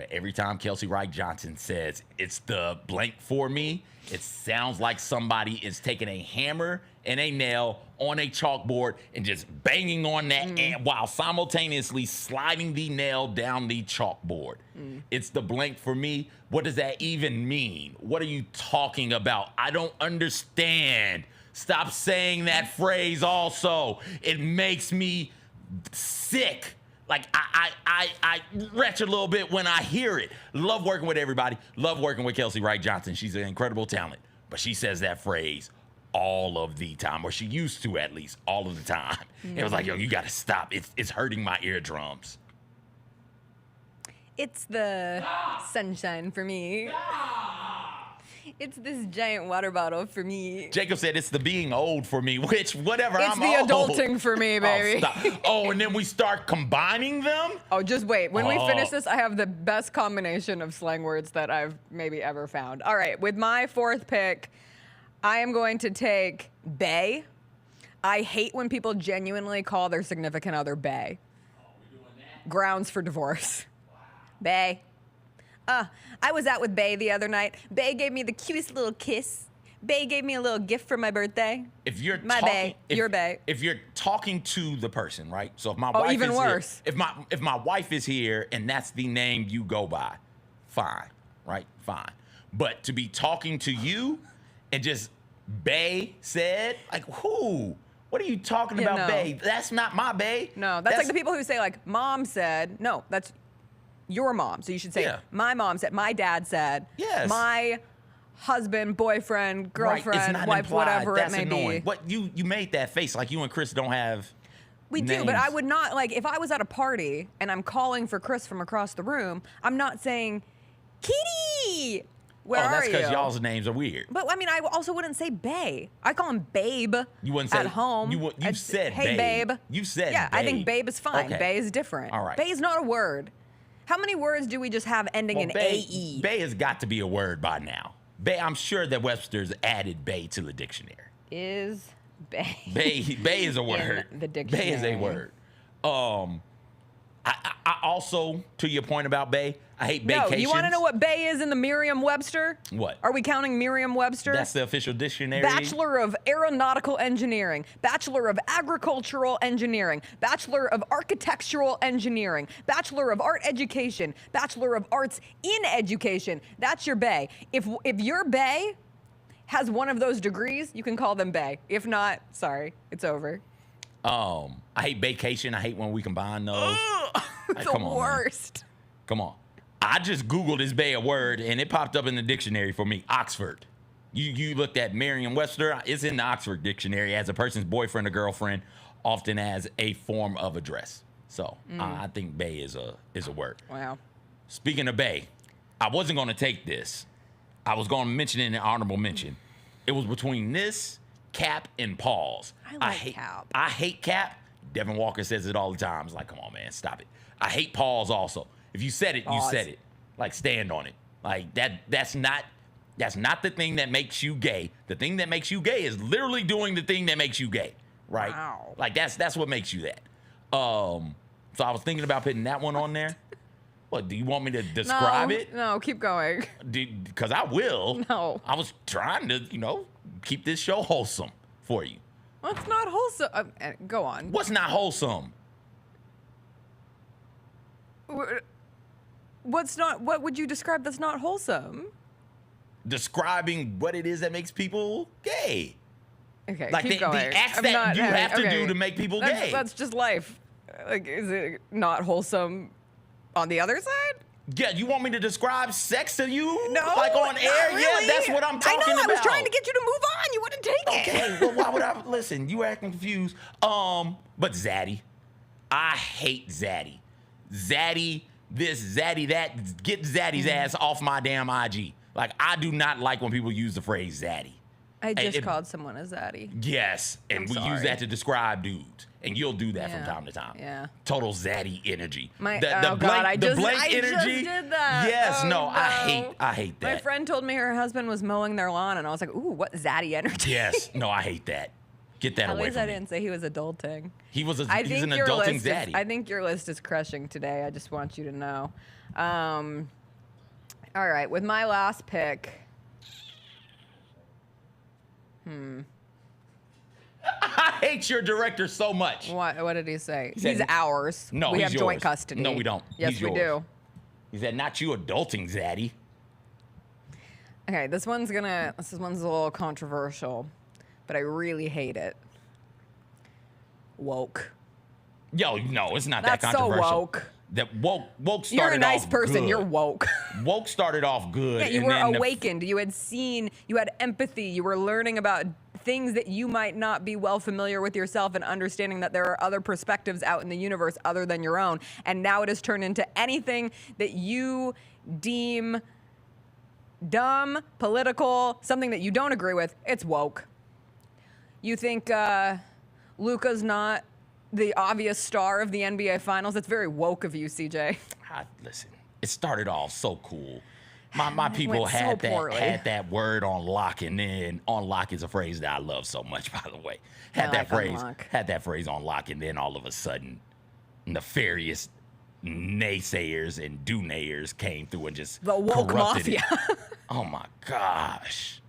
But every time Kelsey Wright Johnson says it's the blank for me, it sounds like somebody is taking a hammer and a nail on a chalkboard and just banging on that while simultaneously sliding the nail down the chalkboard. It's the blank for me. What does that even mean? What are you talking about? I don't understand. Stop saying that phrase also. It makes me sick. Like, I retch a little bit when I hear it. Love working with everybody. Love working with Kelsey Wright Johnson. She's an incredible talent. But she says that phrase all of the time, or she used to at least all of the time. It was like, yo, you got to stop. It's hurting my eardrums. It's the sunshine for me. It's this giant water bottle for me. Jacob said it's the being old for me, which whatever, It's I'm the old. adulting for me, baby. Oh, and then we start combining them? Oh, just wait. When we finish this, I have the best combination of slang words that I've maybe ever found. All right, with my fourth pick, I am going to take bae. I hate when people genuinely call their significant other bae. Grounds for divorce. Bae. I was out with Bae the other night. Bae gave me the cutest little kiss. Bae gave me a little gift for my birthday. If you're my talking, bae, your bae. If you're talking to the person, right? So if my wife even is worse. Here, if my wife is here and that's the name you go by, fine, right? Fine. But to be talking to you and just bae said, like, who? What are you talking about, bae? That's not my bae. No, that's like the people who say, like, mom said. No, that's your mom. So you should say, my mom said, my dad said, my husband, boyfriend, girlfriend, wife, whatever That's it may annoying. be. What you made that face like you and Chris don't have We names. do, but I would not, like, if I was at a party and I'm calling for Chris from across the room, I'm not saying, Kitty, where are that's you? because y'all's names are weird. But, I mean, I also wouldn't say bae. I call him babe You wouldn't say at home. You said hey, babe. You said yeah, I think babe babe is fine. Okay. Bae is different. All right. Bae is not a word. How many words do we just have ending in bae, AE? Bae has got to be a word by now. Bae, I'm sure that Webster's added bae to the dictionary. Is bae. Bae is a word. In the dictionary. Bae is a word. I also, to your point about bae, I hate vacations. No, you want to know what bae is in the Merriam-Webster? What? Are we counting Merriam-Webster? That's the official dictionary. Bachelor of Aeronautical Engineering, Bachelor of Agricultural Engineering, Bachelor of Architectural Engineering, Bachelor of Art Education, Bachelor of Arts in Education. That's your bae. If your bae has one of those degrees, you can call them bae. If not, sorry, it's over. I hate vacation. I hate when we combine those. It's the worst. Come on. I just Googled this bae a word, and it popped up in the dictionary for me. Oxford. You looked at Merriam-Webster. It's in the Oxford dictionary as a person's boyfriend or girlfriend, often as a form of address. So I think bae is a word. Wow. Speaking of bae, I wasn't going to take this. I was going to mention it in an honorable mention. It was between this, Cap, and pause. I hate Cap. I hate Cap. Devin Walker says it all the time. It's like, come on, man, stop it. I hate pause also. If you said it, you said it. Like, stand on it. Like, that's not the thing that makes you gay. The thing that makes you gay is literally doing the thing that makes you gay, right? Wow. Like, that's what makes you that. So I was thinking about putting that one on there. What, do you want me to describe it? No, keep going. Because I will. No. I was trying to, keep this show wholesome for you. Well, it's not wholesome. Go on. What's not wholesome? What would you describe that's not wholesome? Describing what it is that makes people gay. Okay, like keep going. The acts that you have to do to make people gay. That's just life. Like, is it not wholesome on the other side? Yeah, you want me to describe sex to you? No, like on air? really. Yeah, that's what I'm talking about. I know. I was trying to get you to move on. You wouldn't take it. Okay, well, why would I listen? You were acting confused. But Zaddy, I hate Zaddy. Zaddy this, Zaddy that. Get Zaddy's ass off my damn IG. Like, I do not like when people use the phrase Zaddy. I just called someone a Zaddy. Yes, and we use that to describe dudes, and you'll do that from time to time. Yeah. Total Zaddy energy. I Blank just energy. did that. Yes, no. I hate that. My friend told me her husband was mowing their lawn, and I was like, ooh, what Zaddy energy? Yes, no, I hate that. Get that At away least from I me. didn't say he was adulting. He's an I think your adulting list zaddy. I think your list is crushing today. I just want you to know. All right, with my last pick. I hate your director so much. What did he say? He said- He's ours. No, we he's have yours. joint custody. No, we don't. Yes, He's we yours. do. He said, not you adulting, zaddy. Okay, this one's a little controversial, but I really hate it. Woke. Yo, no, it's not That's that so controversial. woke. That woke started You're a nice off person. good. You're woke. Woke started off good. Yeah, you and were then awakened. You had seen, you had empathy. You were learning about things that you might not be well familiar with yourself and understanding that there are other perspectives out in the universe other than your own. And now it has turned into anything that you deem dumb, political, something that you don't agree with. It's woke. You think Luka's not the obvious star of the NBA Finals? That's very woke of you, CJ. Listen, it started off so cool. My people went so had poorly. that word on lock, and then on lock is a phrase that I love so much, by the way. Had that phrase on lock, and then all of a sudden, nefarious naysayers and do-nayers came through and just The woke corrupted mafia. it. Oh my gosh.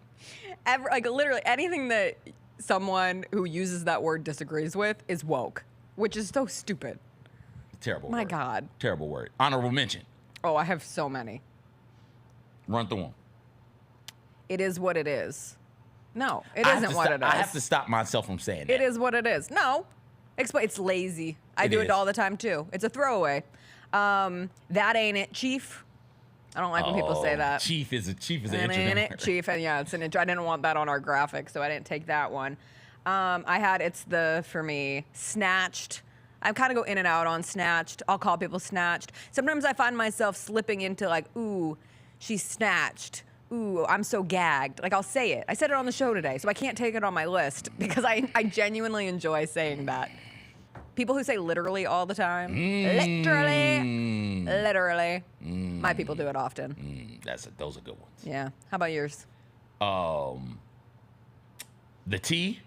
Literally anything that someone who uses that word disagrees with is woke, which is so stupid. Terrible My word. God. Terrible word. Honorable mention. Oh, I have so many. Run through them. It is what it is. No, it isn't what it is. I have to stop myself from saying that. It is what it is. No. Explain. It's lazy. I do is. it all the time, too. It's a throwaway. That ain't it, Chief. I don't like when people say that. Chief is an That ain't intro. it, Chief. And yeah, it's an intro. I didn't want that on our graphic, so I didn't take that one. For me, Snatched. I kind of go in and out on Snatched. I'll call people Snatched. Sometimes I find myself slipping into like, ooh, she's snatched. Ooh, I'm so gagged. Like, I'll say it. I said it on the show today, so I can't take it on my list because I genuinely enjoy saying that. People who say literally all the time. Literally. My people do it often. Those are good ones. Yeah. How about yours? The tea.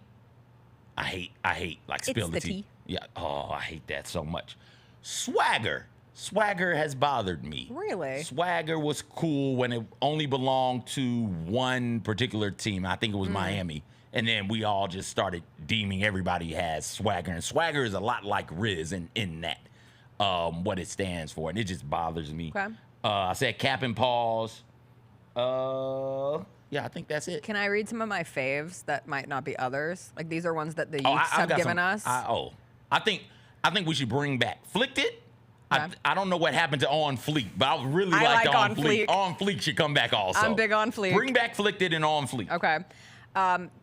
I hate like It's spill the tea. tea. Yeah. Oh, I hate that so much. Swagger. Swagger has bothered me. Really? Swagger was cool when it only belonged to one particular team. I think it was Miami. And then we all just started deeming everybody has swagger. And swagger is a lot like Riz in that, what it stands for. And it just bothers me. Okay. I said cap and pause. Yeah, I think that's it. Can I read some of my faves that might not be others? Like, these are ones that the youths I've have got given some- us. I think we should bring back Flicked It. Yeah. I don't know what happened to On Fleek, but I really I like like On On Fleek. Fleek. On Fleek should come back also. I'm big on Fleek. Bring back Flicked It and On Fleek. Okay.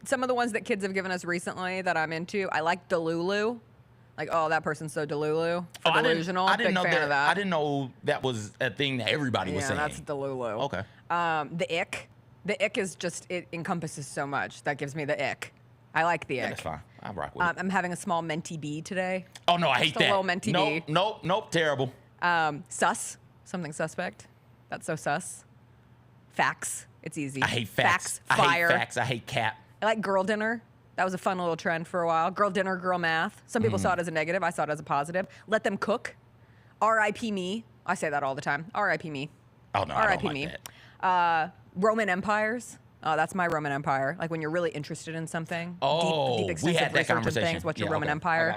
Some of the ones that kids have given us recently that I'm into, I like Delulu. Like, oh, that person's so Delulu. For delusional. I didn't big know fan of that. I didn't know that was a thing that everybody was Yeah, saying. that's Delulu. Okay. The ick. The ick is just, it encompasses so much. That gives me the ick. I like the ick. Yeah, that's fine. I rock with it. I'm having a small mentee bee today. Oh, no, I hate Just that. a little mentee bee. Nope, terrible. Sus. Something suspect. That's so sus. Facts. It's easy. I hate facts. Fire. I hate facts. I hate cap. I like girl dinner. That was a fun little trend for a while. Girl dinner, girl math. Some people saw it as a negative. I saw it as a positive. Let them cook. R.I.P. me. I say that all the time. R.I.P. me. Oh, no, I R.I.P. don't like me. that. Roman empires. Oh, that's my Roman Empire. Like when you're really interested in something. Oh, deep we extensive had that research and conversation. things. What's your Yeah, Roman okay. Empire?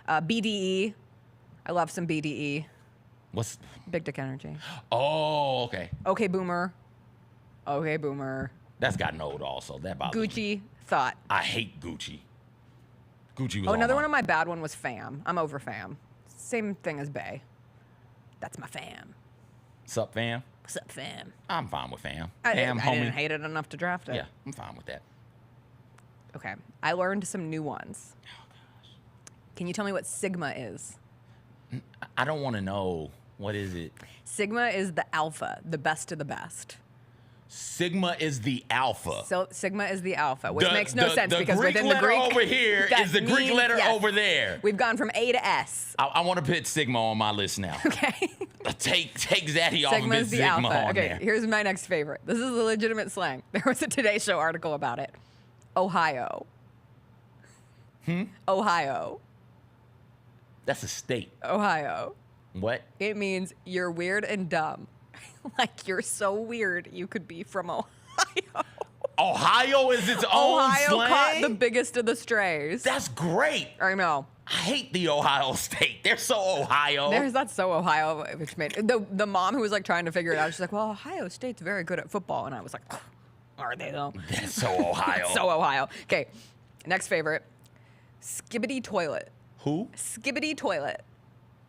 I got you. BDE. I love some BDE. What's? Big dick energy. Oh, okay. Okay, boomer. Okay, boomer. That's gotten old also. That bothers me. Gucci thought. I hate Gucci. Gucci was Oh, all another mine. one of my bad one was fam. I'm over fam. Same thing as Bay. That's my fam. Sup, fam? What's up, fam? I'm fine with fam. I Fam, homie. didn't hate it enough to draft it. Yeah, I'm fine with that. Okay. I learned some new ones. Oh, gosh. Can you tell me what Sigma is? I don't want to know. What is it? Sigma is the alpha, the best of the best. Sigma is the alpha. So Sigma is the alpha, which The- makes no the- sense the because Greek within the letter Greek over here that is the Greek means- letter yes. over there. We've gone from A to S. I want to put Sigma on my list now. Okay. Take Zaddy off and Sigma put is the Sigma alpha. on Okay, there. here's my next favorite. This is a legitimate slang. There was a Today Show article about it. Ohio. Ohio. That's a state. Ohio. What? It means you're weird and dumb. Like you're so weird you could be from Ohio. Ohio is its own Ohio slang? caught the biggest of the strays. That's great. I know. I hate the Ohio State. They're so Ohio. That's so Ohio. Which made the mom who was like trying to figure it out. She's like, "Well, Ohio State's very good at football," and I was like, "Are they though?" That's so Ohio. So Ohio. Okay, next favorite, skibbity toilet. Who? Skibbity toilet.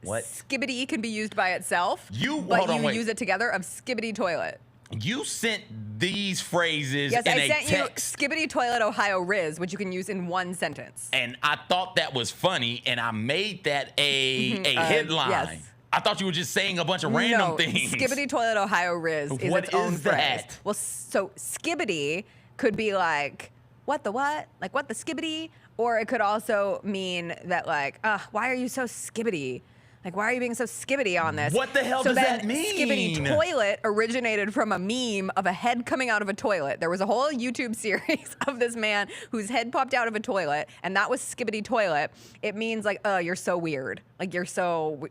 What? Skibbity can be used by itself, but hold on, you wait. use it together of skibbity toilet. You sent these phrases Yes, in I a sent text. you skibbity toilet Ohio Riz, which you can use in one sentence. And I thought that was funny, and I made that a headline. Yes. I thought you were just saying a bunch of random things. Skibbity toilet Ohio Riz is What its own is phrase. that? Well, so skibbity could be like, what the what? Like, what the skibbity? Or it could also mean that, like, why are you so skibbity? Like, why are you being so skibbity on this? What the hell so does then that mean? Skibbity toilet originated from a meme of a head coming out of a toilet. There was a whole YouTube series of this man whose head popped out of a toilet, and that was skibbity toilet. It means like, you're so weird. Like you're so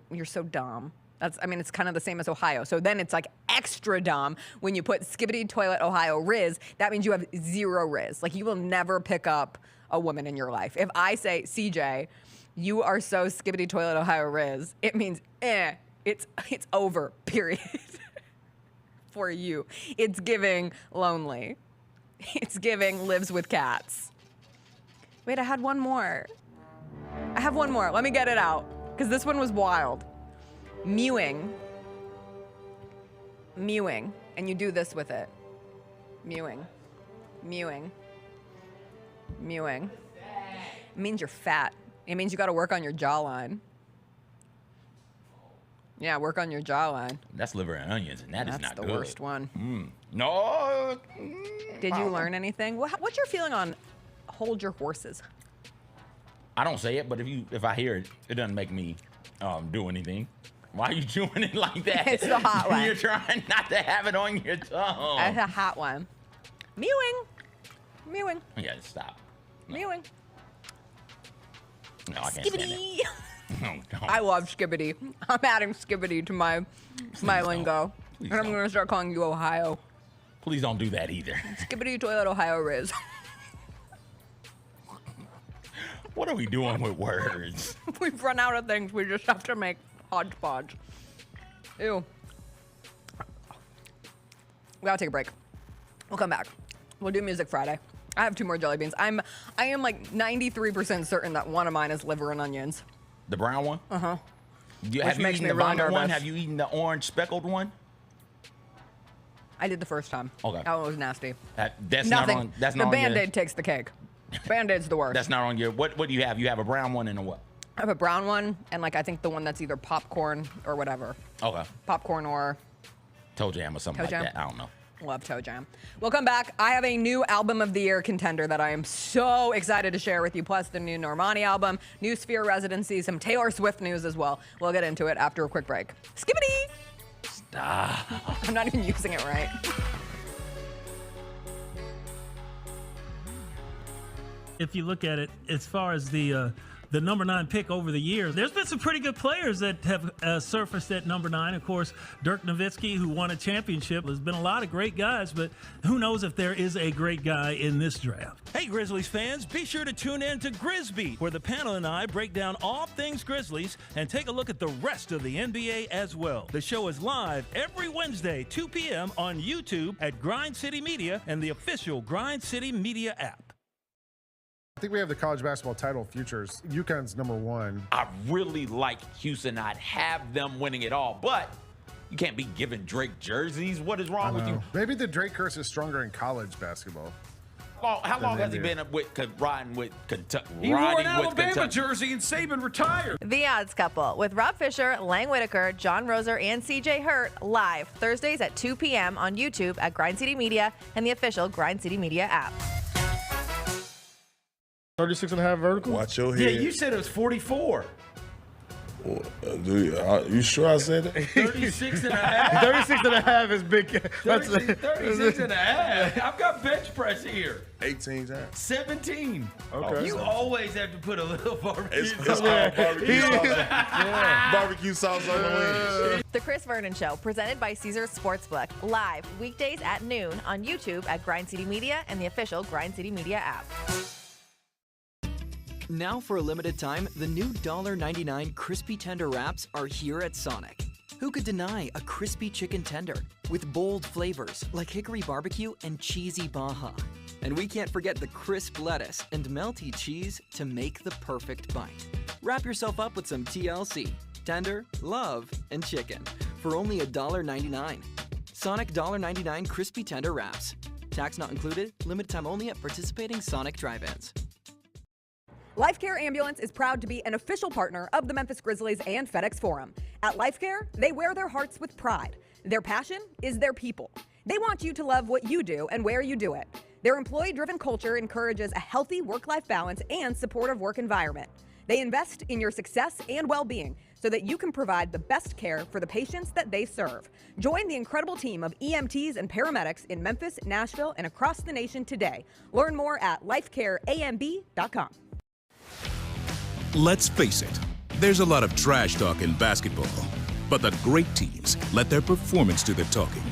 dumb. It's kind of the same as Ohio. So then it's like extra dumb when you put skibbity toilet Ohio Riz. That means you have zero Riz. Like you will never pick up a woman in your life. If I say, CJ, you are so skibbity toilet Ohio Riz, it means it's over, period. For you. It's giving lonely. It's giving lives with cats. Wait, I had one more. Let me get it out, because this one was wild. Mewing. And you do this with it. Mewing. It means you're fat. It means you got to work on your jawline. Yeah, work on your jawline. That's liver and onions, and that's not the good. worst one. No. Did you learn anything? What's your feeling on hold your horses? I don't say it, but if I hear it, it doesn't make me do anything. Why are you doing it like that? It's the hot one. You're trying not to have it on your tongue. That's a hot one. Mewing. Yeah, stop. Mewing. No, I can't stand Skibbity. it. Oh, God. I love skibbity. I'm adding skibbity to my lingo. Please and I'm going to start calling you Ohio. Please don't do that either. Skibbity toilet Ohio Riz. What are we doing with words? We've run out of things. We just have to make hodgepodge. Ew. We gotta take a break. We'll come back. We'll do Music Friday. I have 2 more jelly beans. I am like 93% certain that one of mine is liver and onions. The brown one? Uh-huh. Have you makes eaten me the really vomit one? nervous. Have you eaten the orange speckled one? I did the first time. Okay. That one was nasty. That's Nothing. not on. That's the not on Band-Aid takes the cake. Band-Aid's the worst. That's not on your. What do you have? You have a brown one and a what? I have a brown one, and like I think the one that's either popcorn or whatever. Okay. Popcorn or Toe jam or something Toe jam? like that. I don't know. Love Toe Jam. We'll come back. I have a new Album of the Year contender that I am so excited to share with you, plus the new Normani album, new Sphere residency, some Taylor Swift news as well. We'll get into it after a quick break. Skibbity! Stop. I'm not even using it right. If you look at it, as far as the number 9 pick over the years, there's been some pretty good players that have surfaced at number 9. Of course, Dirk Nowitzki, who won a championship. There's been a lot of great guys, but who knows if there is a great guy in this draft. Hey, Grizzlies fans, be sure to tune in to Grizbeat, where the panel and I break down all things Grizzlies and take a look at the rest of the NBA as well. The show is live every Wednesday, 2 p.m. on YouTube at Grind City Media and the official Grind City Media app. I think we have the college basketball title futures. UConn's number 1. I really like Houston. I'd have them winning it all, but you can't be giving Drake jerseys. What is wrong with you? Maybe the Drake curse is stronger in college basketball. How long has he been riding with Kentucky? He wore an Alabama jersey and Saban retired. The Odds Couple with Rob Fisher, Lang Whitaker, John Roser, and CJ Hurt live Thursdays at 2 p.m. on YouTube at Grind City Media and the official Grind City Media app. 36.5 vertical. Watch your Yeah, head. you said it was 44. You sure I said that? 36 and a half. 36 and a half is big. 36 and a half. I've got bench press here. 18 times. 17. Okay. You always have to put a little barbecue It's sauce. all barbecue sauce. Barbecue sauce on the wings. The Chris Vernon Show, presented by Caesars Sportsbook, live weekdays at noon on YouTube at Grind City Media and the official Grind City Media app. Now for a limited time, the new $1.99 crispy tender wraps are here at Sonic. Who could deny a crispy chicken tender with bold flavors like hickory barbecue and cheesy Baja? And we can't forget the crisp lettuce and melty cheese to make the perfect bite. Wrap yourself up with some TLC, tender, love, and chicken for only $1.99. Sonic $1.99 crispy tender wraps. Tax not included, limited time only at participating Sonic drive-ins. LifeCare Ambulance is proud to be an official partner of the Memphis Grizzlies and FedEx Forum. At LifeCare, they wear their hearts with pride. Their passion is their people. They want you to love what you do and where you do it. Their employee-driven culture encourages a healthy work-life balance and supportive work environment. They invest in your success and well-being so that you can provide the best care for the patients that they serve. Join the incredible team of EMTs and paramedics in Memphis, Nashville, and across the nation today. Learn more at lifecareamb.com. Let's face it, there's a lot of trash talk in basketball, but the great teams let their performance do the talking.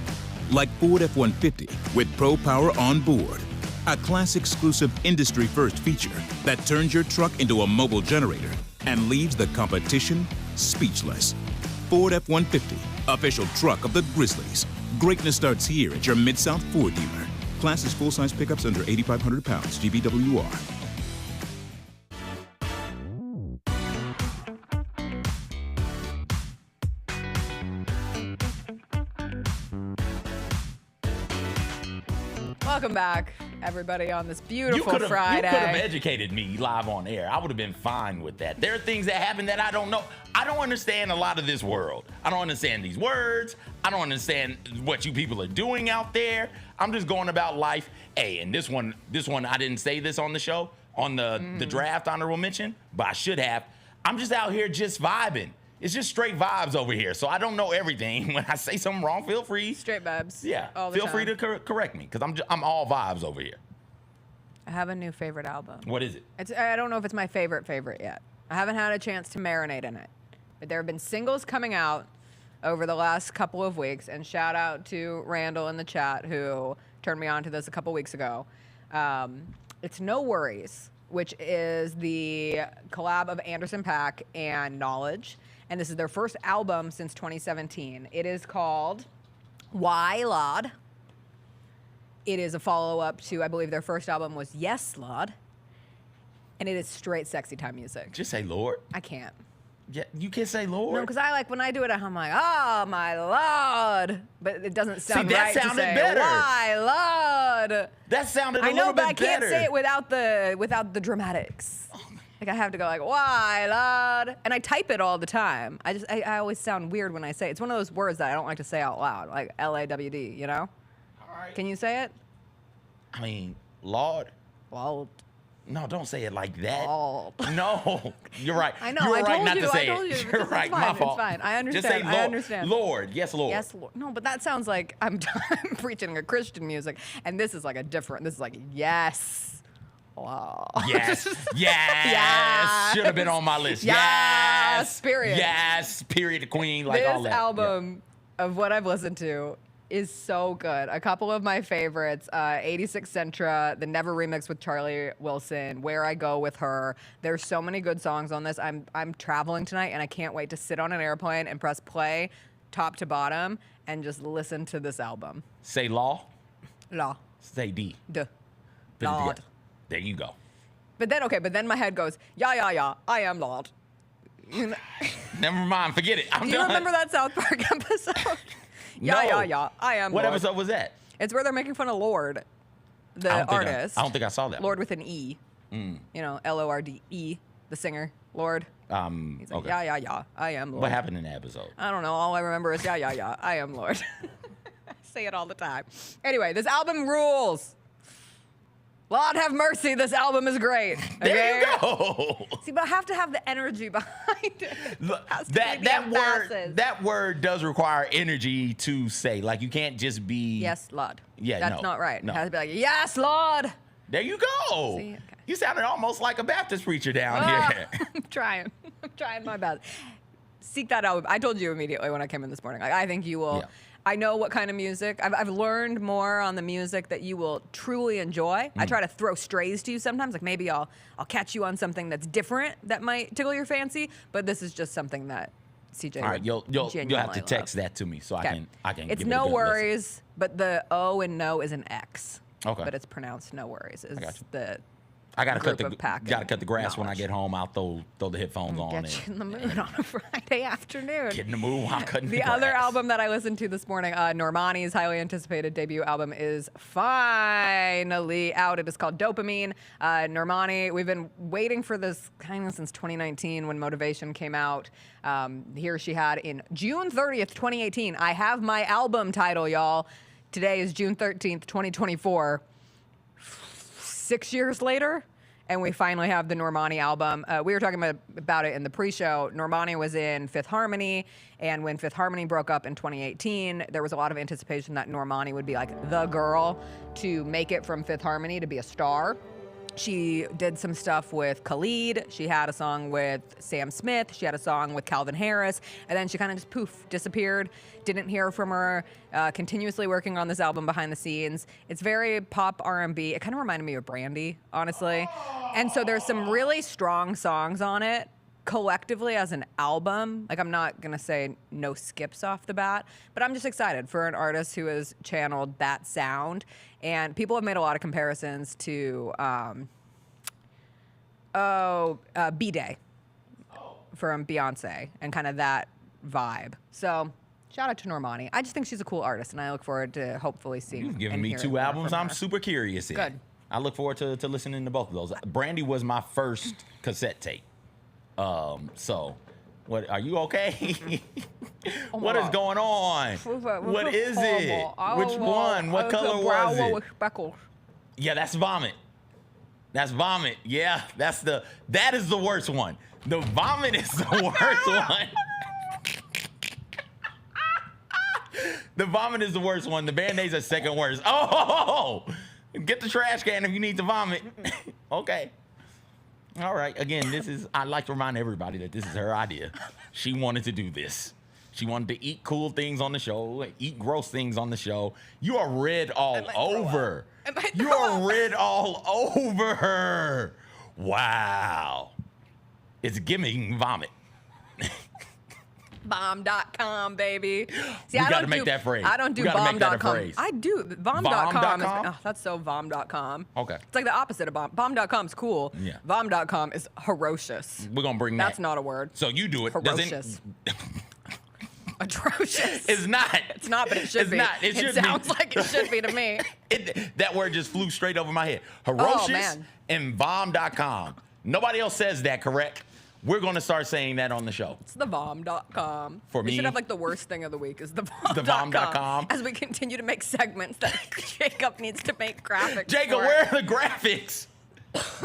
Like Ford F-150 with Pro Power on board, a class-exclusive industry-first feature that turns your truck into a mobile generator and leaves the competition speechless. Ford F-150, official truck of the Grizzlies. Greatness starts here at your Mid-South Ford dealer. Class is full-size pickups under 8,500 pounds, GVWR. Welcome back, everybody, on this beautiful Friday. You could have educated me live on air. I would have been fine with that. There are things that happen that I don't know. I don't understand a lot of this world. I don't understand these words. I don't understand what you people are doing out there. I'm just going about life. Hey, and this one, I didn't say this on the show, on the draft honorable mention, but I should have. I'm just out here just vibing. It's just straight vibes over here. So I don't know everything. When I say something wrong, feel free. Straight vibes. Yeah. All the Feel free to correct me, because I'm all vibes over here. I have a new favorite album. What is it? I don't know if it's my favorite yet. I haven't had a chance to marinate in it. But there have been singles coming out over the last couple of weeks. And shout out to Randall in the chat who turned me on to this a couple weeks ago. It's No Worries, which is the collab of Anderson .Paak and Knowledge. And this is their first album since 2017. It is called Why Lord. It is a follow-up to, I believe their first album was Yes Lord. And it is straight sexy time music. Just say Lord. I can't. Yeah, you can't say Lord. No, because when I do it, I'm like, oh my Lord. But it doesn't sound right to say, better. Why Lord. That sounded a I know, little bit but I can't better. say it without the dramatics. Like I have to go like, why Lord? And I type it all the time. I always sound weird when I say it. It's one of those words that I don't like to say out loud, like L-A-W-D, you know? All right. Can you say it? I mean, Lord. Lord. No, don't say it like that. Lord. No, you're right. I know. You're I right told not you. to say I told it. you. You're It's right. fine. My fault. It's fine. I understand. Just say Lord. I understand. Lord. Yes, Lord. Yes, Lord. No, but that sounds like I'm preaching a Christian music, and this is like This is like yes. Wow. Yes. Yes. Should have been on my list. Yes. Period. Yes. Period. Queen. Like this all that. album of what I've listened to is so good. A couple of my favorites, 86 Centra, the Never remix with Charlie Wilson, Where I Go with Her. There's so many good songs on this. I'm traveling tonight, and I can't wait to sit on an airplane and press play top to bottom and just listen to this album. Say law. Law. Say D. Duh. Put it Lord. together. There you go. But then my head goes, yeah, I am Lord. You know? Never mind. Forget it. Do you remember that South Park episode? No. Yeah, I am What Lord. episode was that? It's where they're making fun of Lord, the artist. I don't think I saw that. Lord with an E. You know, L-O-R-D-E, the singer, Lord. He's like, okay. yeah, I am Lord. What happened in that episode? I don't know. All I remember is, yeah, I am Lord. I say it all the time. Anyway, this album rules. Lord have mercy, this album is great. There you go. See, but I have to have the energy behind it. That word does require energy to say. Like, you can't just be. Yes, Lord. Yeah, That's no, not right. no. It has to be like, yes, Lord. There you go. See? Okay. You sounded almost like a Baptist preacher down here. I'm trying. I'm trying my best. Seek that album. I told you immediately when I came in this morning. Like, I think you will. Yeah. I know what kind of music. I've learned more on the music that you will truly enjoy. I try to throw strays to you sometimes. Like, maybe I'll catch you on something that's different that might tickle your fancy. But this is just something that CJ. All right, you'll have to text that to me so I can. It's give no it a good worries, listen. but the O and no is an X. Okay. But it's pronounced no worries. Is the I gotta cut the grass knowledge. when I get home. I'll throw the headphones on. Get you in the mood on a Friday afternoon. Get in the mood while cutting the The grass. other album that I listened to this morning, Normani's highly anticipated debut album, is finally out. It is called Dopamine. Normani, we've been waiting for this kind of since 2019 when Motivation came out. Here she had in June 30th, 2018. I have my album title, y'all. Today is June 13th, 2024. 6 years later, and we finally have the Normani album. We were talking about it in the pre-show. Normani was in Fifth Harmony, and when Fifth Harmony broke up in 2018, there was a lot of anticipation that Normani would be like the girl to make it from Fifth Harmony to be a star. She did some stuff with Khalid. She had a song with Sam Smith. She had a song with Calvin Harris. And then she kind of just poof, disappeared. Didn't hear from her. Continuously working on this album behind the scenes. It's very pop R&B. It kind of reminded me of Brandy, honestly. And so there's some really strong songs on it. Collectively as an album, like I'm not gonna say no skips off the bat, but I'm just excited for an artist who has channeled that sound. And people have made a lot of comparisons to B-Day from Beyonce and kind of that vibe. So shout out to Normani. I just think she's a cool artist, and I look forward to hopefully seeing. You've given me 2 albums. I'm super curious. Good. I look forward to listening to both of those. Brandy was my first cassette tape. So, what are you okay? What is going on? What is it? Which one? What color was it? Yeah, that's vomit. That's vomit. Yeah, that is the worst one. The vomit is the worst one. The vomit is the worst one. The Band-Aids are second worst. Oh, get the trash can if you need to vomit. Okay. All right. Again, I'd like to remind everybody that this is her idea. She wanted to do this. She wanted to eat cool things on the show, eat gross things on the show. You are red all over. You are red all over her. Wow. It's giving vomit. Bomb.com, baby. See, we got to make that phrase. I don't do bomb.com. I do. Bomb.com. That's so bomb.com. Okay. It's like the opposite of bomb. Bomb.com is cool. Yeah. Bomb.com is ferocious. We're going to bring that. That's not a word. So you do it. Ferocious. Atrocious. It's not. It's not, but it should be. It's not. It should be. Sounds like it should be to me. That word just flew straight over my head. Ferocious and bomb.com. Nobody else says that, correct? We're going to start saying that on the show. It's the bomb.com. For me. We should have like the worst thing of the week is the bomb.com. The bomb.com. As we continue to make segments that Jacob needs to make graphics Jacob, for. where are the graphics?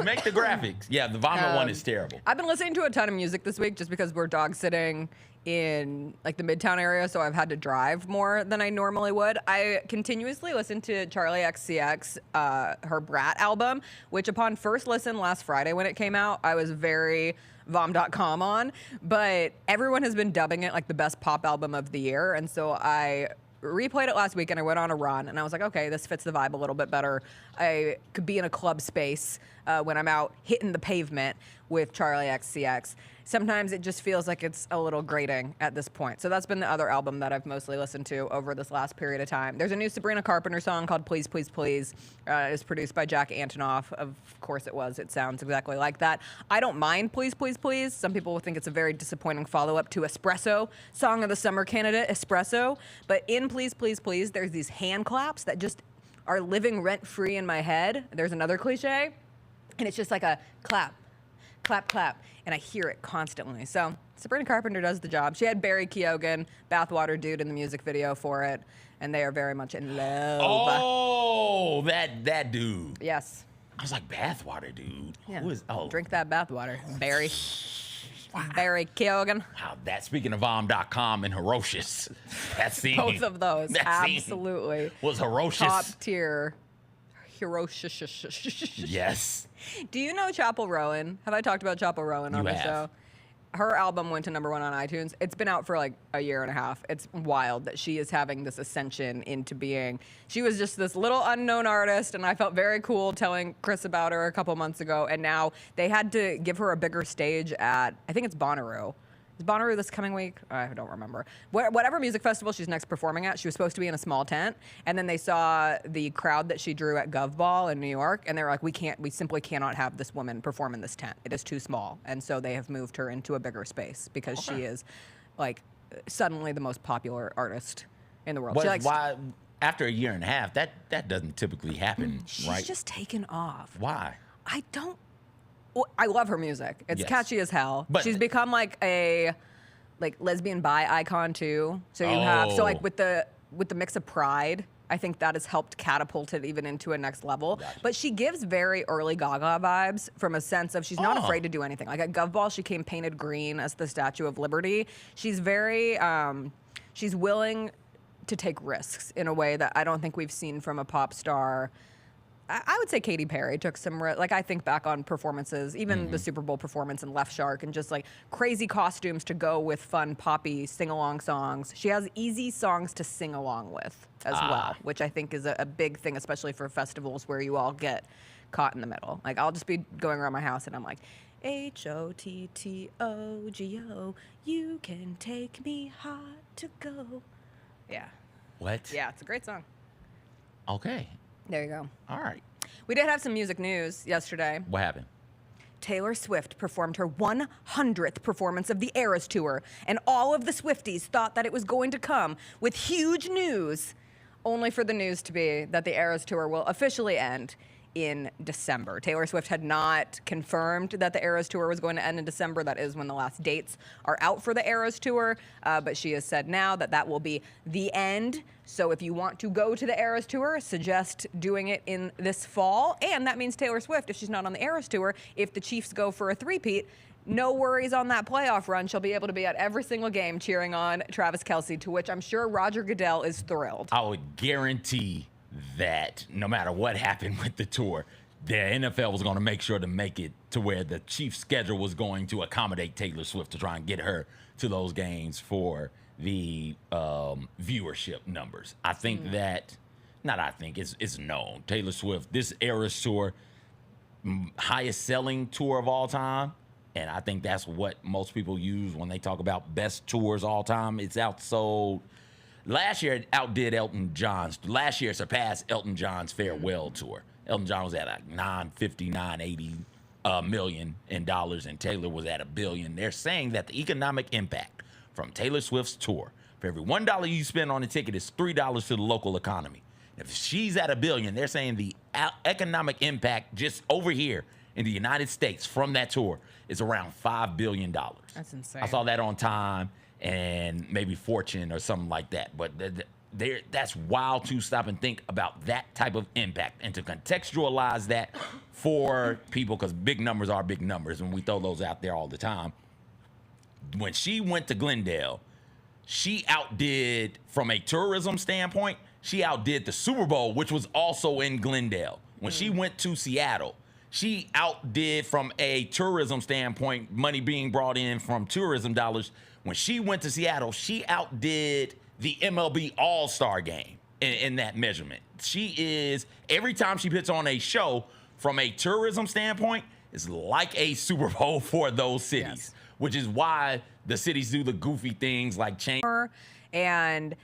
Make the graphics. Yeah, the vomit one is terrible. I've been listening to a ton of music this week just because we're dog sitting in like the Midtown area, so I've had to drive more than I normally would. I continuously listen to Charlie XCX, her Brat album, which upon first listen last Friday when it came out, I was very vom.com on, but everyone has been dubbing it like the best pop album of the year, and so I replayed it last week and I went on a run and I was like, okay, this fits the vibe a little bit better. I could be in a club space when I'm out hitting the pavement with Charlie XCX. Sometimes it just feels like it's a little grating at this point. So that's been the other album that I've mostly listened to over this last period of time. There's a new Sabrina Carpenter song called Please, Please, Please. It's produced by Jack Antonoff. Of course it was. It sounds exactly like that. I don't mind Please, Please, Please. Some people will think it's a very disappointing follow-up to Espresso, Song of the Summer candidate, Espresso. But in Please, Please, Please, there's these hand claps that just are living rent-free in my head. There's another cliche, and it's just like a clap, clap, clap, and I hear it constantly. So Sabrina Carpenter does the job. She had Barry Keoghan, Bathwater Dude, in the music video for it, and they are very much in love. Oh, that dude. Yes. I was like, bathwater, dude. Yeah. Who is? Oh, Drink that bathwater, Barry. Barry Keoghan. wow. That speaking of Vom.com and Herocious, that scene. Both of those, that scene absolutely. was Herocious. Top tier. Herocious. Yes. Do you know Chapel Rowan? Have I talked about Chapel Rowan on You the have. show? Her album went to #1 on iTunes. It's been out for like a year and a half. It's wild that she is having this ascension into being. She was just this little unknown artist, and I felt very cool telling Chris about her a couple months ago. And now they had to give her a bigger stage at, I think it's Bonnaroo. Is Bonnaroo this coming week? I don't remember. Whatever music festival she's next performing at, she was supposed to be in a small tent, and then they saw the crowd that she drew at Gov Ball in New York, and they were like, we simply cannot have this woman perform in this tent. It is too small, and so they have moved her into a bigger space because she is, like, suddenly the most popular artist in the world. Why? After a year and a half, that doesn't typically happen, She's right? just taken off. Why? I don't. Well, I love her music. It's Yes. catchy as hell. But- she's become like a lesbian bi icon too. So you have Oh. with the mix of Pride, I think that has helped catapult it even into a next level. Gotcha. But she gives very early Gaga vibes from a sense of she's not Oh. afraid to do anything. Like at Gov Ball, she came painted green as the Statue of Liberty. She's very she's willing to take risks in a way that I don't think we've seen from a pop star. I would say Katy Perry took some like I think back on performances, even the Super Bowl performance in Left Shark, and just like crazy costumes to go with fun poppy sing-along songs. She has easy songs to sing along with as well, which I think is a big thing, especially for festivals where you all get caught in the middle. Like I'll just be going around my house and I'm like, HOTTOGO, you can take me hard to go. Yeah. What? Yeah, it's a great song. Okay. There you go. All right. We did have some music news yesterday. What happened? Taylor Swift performed her 100th performance of the Eras Tour, and all of the Swifties thought that it was going to come with huge news, only for the news to be that the Eras Tour will officially end in December. Taylor Swift had not confirmed that the Eras Tour was going to end in December. That is when the last dates are out for the Eras Tour, but she has said now that that will be the end. So if you want to go to the Eras Tour, suggest doing it in this fall. And that means Taylor Swift, if she's not on the Eras Tour, if the Chiefs go for a three-peat, no worries on that playoff run. She'll be able to be at every single game cheering on Travis Kelce, to which I'm sure Roger Goodell is thrilled. I would guarantee that no matter what happened with the tour, the NFL was going to make sure to make it to where the Chiefs' schedule was going to accommodate Taylor Swift to try and get her to those games for the viewership numbers. I think it's known. Taylor Swift, this Eras Tour, highest selling tour of all time. And I think that's what most people use when they talk about best tours all time. It's outsold. Last year, it outdid Elton John's. Last year, it surpassed Elton John's farewell tour. Elton John was at like $980 million in dollars, and Taylor was at $1 billion. They're saying that the economic impact from Taylor Swift's tour, for every $1 you spend on a ticket, is $3 to the local economy. If she's at $1 billion, they're saying the economic impact just over here in the United States from that tour is around $5 billion. That's insane. I saw that on Time and maybe Fortune or something like that. But that's wild to stop and think about that type of impact and to contextualize that for people, because big numbers are big numbers, and we throw those out there all the time. When she went to Glendale, she outdid, from a tourism standpoint, she outdid the Super Bowl, which was also in Glendale. When she went to Seattle, she outdid, from a tourism standpoint, money being brought in from tourism dollars. When she went to Seattle, she outdid the MLB All-Star game in that measurement. She is, every time she puts on a show, from a tourism standpoint, it's like a Super Bowl for those cities, which is why the cities do the goofy things like change. And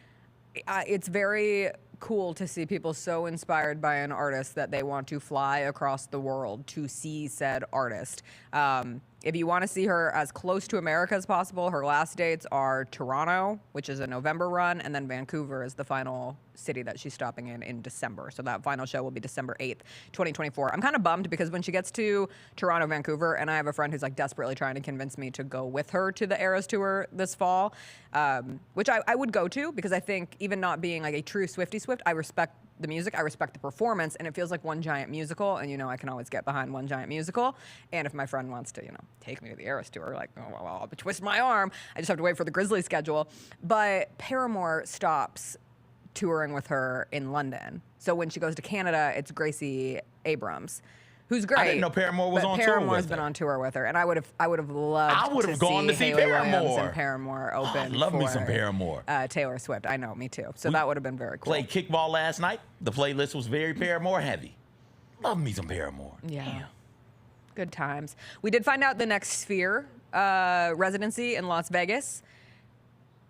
it's very cool to see people so inspired by an artist that they want to fly across the world to see said artist. If you want to see her as close to America as possible, her last dates are Toronto, which is a November run, and then Vancouver is the final city that she's stopping in December. So that final show will be December 8th, 2024. I'm kind of bummed because when she gets to Toronto, Vancouver, and I have a friend who's like desperately trying to convince me to go with her to the Eras Tour this fall, which I would go to because I think even not being like a true Swiftie Swift, I respect the music, I respect the performance, and it feels like one giant musical, and I can always get behind one giant musical. And if my friend wants to, take me to the Eras Tour, like, oh, well, I'll twist my arm. I just have to wait for the Grizzlies schedule. But Paramore stops touring with her in London. So when she goes to Canada, it's Gracie Abrams, who's great. I didn't know Paramore was on tour with her. Paramore's been on tour with her, and I would have loved to gone to see Hayley Williams Paramore. and Paramore open. Love me for, some Paramore. Taylor Swift, I know, me too. So that would have been very cool. Played kickball last night. The playlist was very Paramore heavy. Love me some Paramore. Yeah. Damn. Good times. We did find out the next Sphere residency in Las Vegas.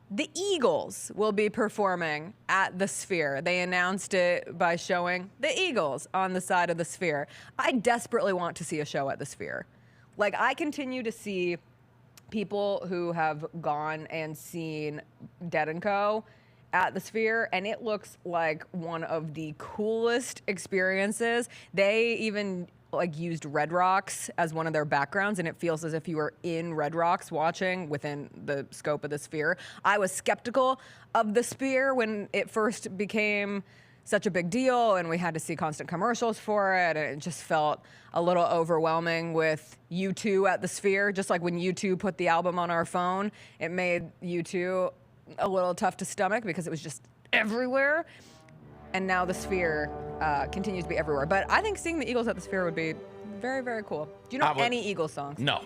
The Eagles will be performing at the Sphere. They announced it by showing the Eagles on the side of the Sphere. I desperately want to see a show at the Sphere. Like, I continue to see people who have gone and seen Dead & Co. at the Sphere, and it looks like one of the coolest experiences. They even used Red Rocks as one of their backgrounds, and it feels as if you were in Red Rocks watching within the scope of the Sphere. I was skeptical of the Sphere when it first became such a big deal, and we had to see constant commercials for it, and it just felt a little overwhelming with U2 at the Sphere. Just like when U2 put the album on our phone, it made U2 a little tough to stomach because it was just everywhere. And now the Sphere continues to be everywhere. But I think seeing the Eagles at the Sphere would be very, very cool. Do you know any Eagles songs? No,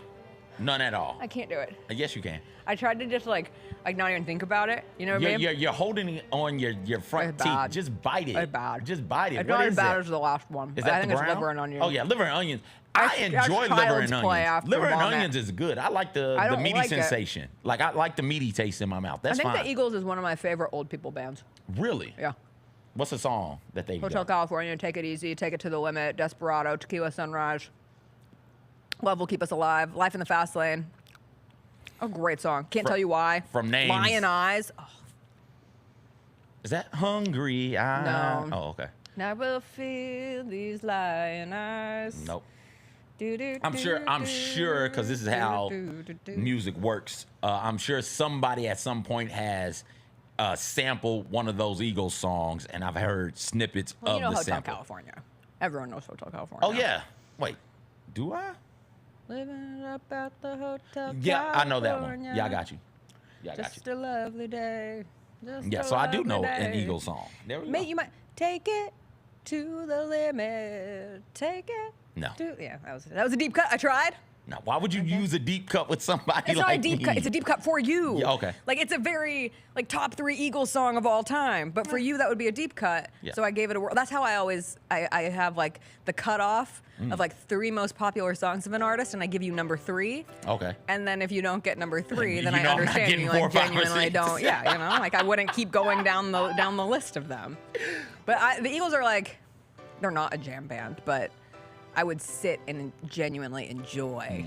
none at all. I can't do it. Yes, you can. I tried to just like not even think about it. You know what I mean? You're holding it on your front teeth. Bad. Just bite it. It's bad. Just bite it. It's What not is as bad it? as the last one. Is I that think the it's brown? liver and onions. Oh yeah, liver and onions. I enjoy that's liver and child's play onions. after Liver and vomit. onions is good. I like the meaty like it. sensation. Like I like the meaty taste in my mouth. That's I think fine. the Eagles is one of my favorite old people bands. Really? Yeah. What's the song that they Hotel got? California, Take It Easy, Take It to the Limit, Desperado, Tequila Sunrise, Love Will Keep Us Alive, Life in the Fast Lane. A great song. Can't tell you why. From names. Lion Eyes. Oh. Is that Hungry? No. Oh, okay. Now we'll feel these lion eyes. Nope. I'm sure, because this is how music works. I'm sure somebody at some point has sampled one of those Eagles songs, and I've heard snippets Well, of you know the Hotel sample. California. Everyone knows Hotel California. Oh yeah. Wait, do I? Living up at the Hotel Yeah, I know that one. California. Yeah, I got you. Yeah, I got Just a lovely day. Just Yeah, a so I do lovely know day. an Eagles song. There we go. Mate, you might take it to the limit. Take it. No. Yeah, that was a deep cut. I tried. Now, why would you use a deep cut with somebody It's like not a deep me? cut. It's a deep cut for you. Yeah, okay. Like it's a very top 3 Eagles song of all time. But for you, that would be a deep cut. Yeah. So I gave it a whirl. That's how I always I have like the cutoff of 3 most popular songs of an artist, and I give you number 3. Okay. And then if you don't get number 3, You then know I I'm not understand getting you 4, 5, or genuinely 6. don't. Yeah, like I wouldn't keep going down the list of them. But the Eagles are they're not a jam band, but I would sit and genuinely enjoy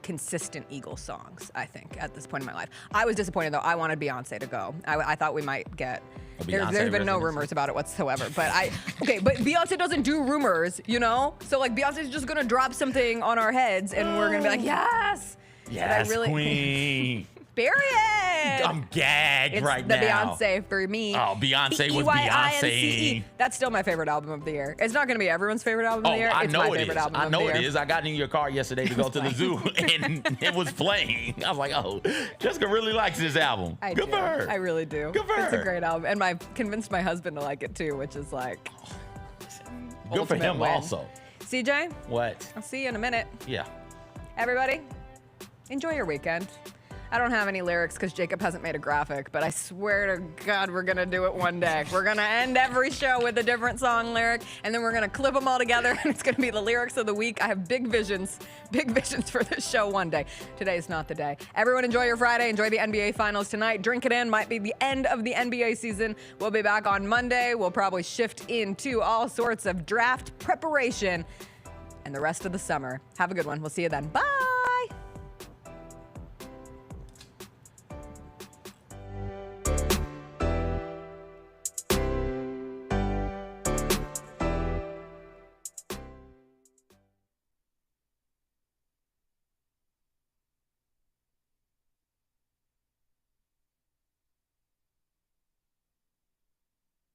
consistent Eagles songs, I think, at this point in my life. I was disappointed, though. I wanted Beyonce to go. I thought we might get... There's been no rumors about it whatsoever. But but Beyonce doesn't do rumors, you know? So, Beyonce's just going to drop something on our heads, and we're going to be like, yes! Yes, queen. Period! I'm gagged It's right the now. Beyonce for me. Oh, Beyonce was Beyonce. Beyonce. That's still my favorite album of the year. It's not going to be everyone's favorite album of the year. I It's know my it favorite is. album I of know the it year. is. I got in your car yesterday to go to the zoo, and it was playing. I was like, oh, Jessica really likes this album. I Good do. for her. I really do. Good for It's a her. great album. And I convinced my husband to like it too, which is Good for ultimate him win. also. CJ, What? I'll see you in a minute. Yeah. Everybody, enjoy your weekend. I don't have any lyrics because Jacob hasn't made a graphic, but I swear to God, we're going to do it one day. We're going to end every show with a different song lyric, and then we're going to clip them all together, and it's going to be the lyrics of the week. I have big visions for this show one day. Today's not the day. Everyone enjoy your Friday. Enjoy the NBA Finals tonight. Drink it in. Might be the end of the NBA season. We'll be back on Monday. We'll probably shift into all sorts of draft preparation and the rest of the summer. Have a good one. We'll see you then. Bye.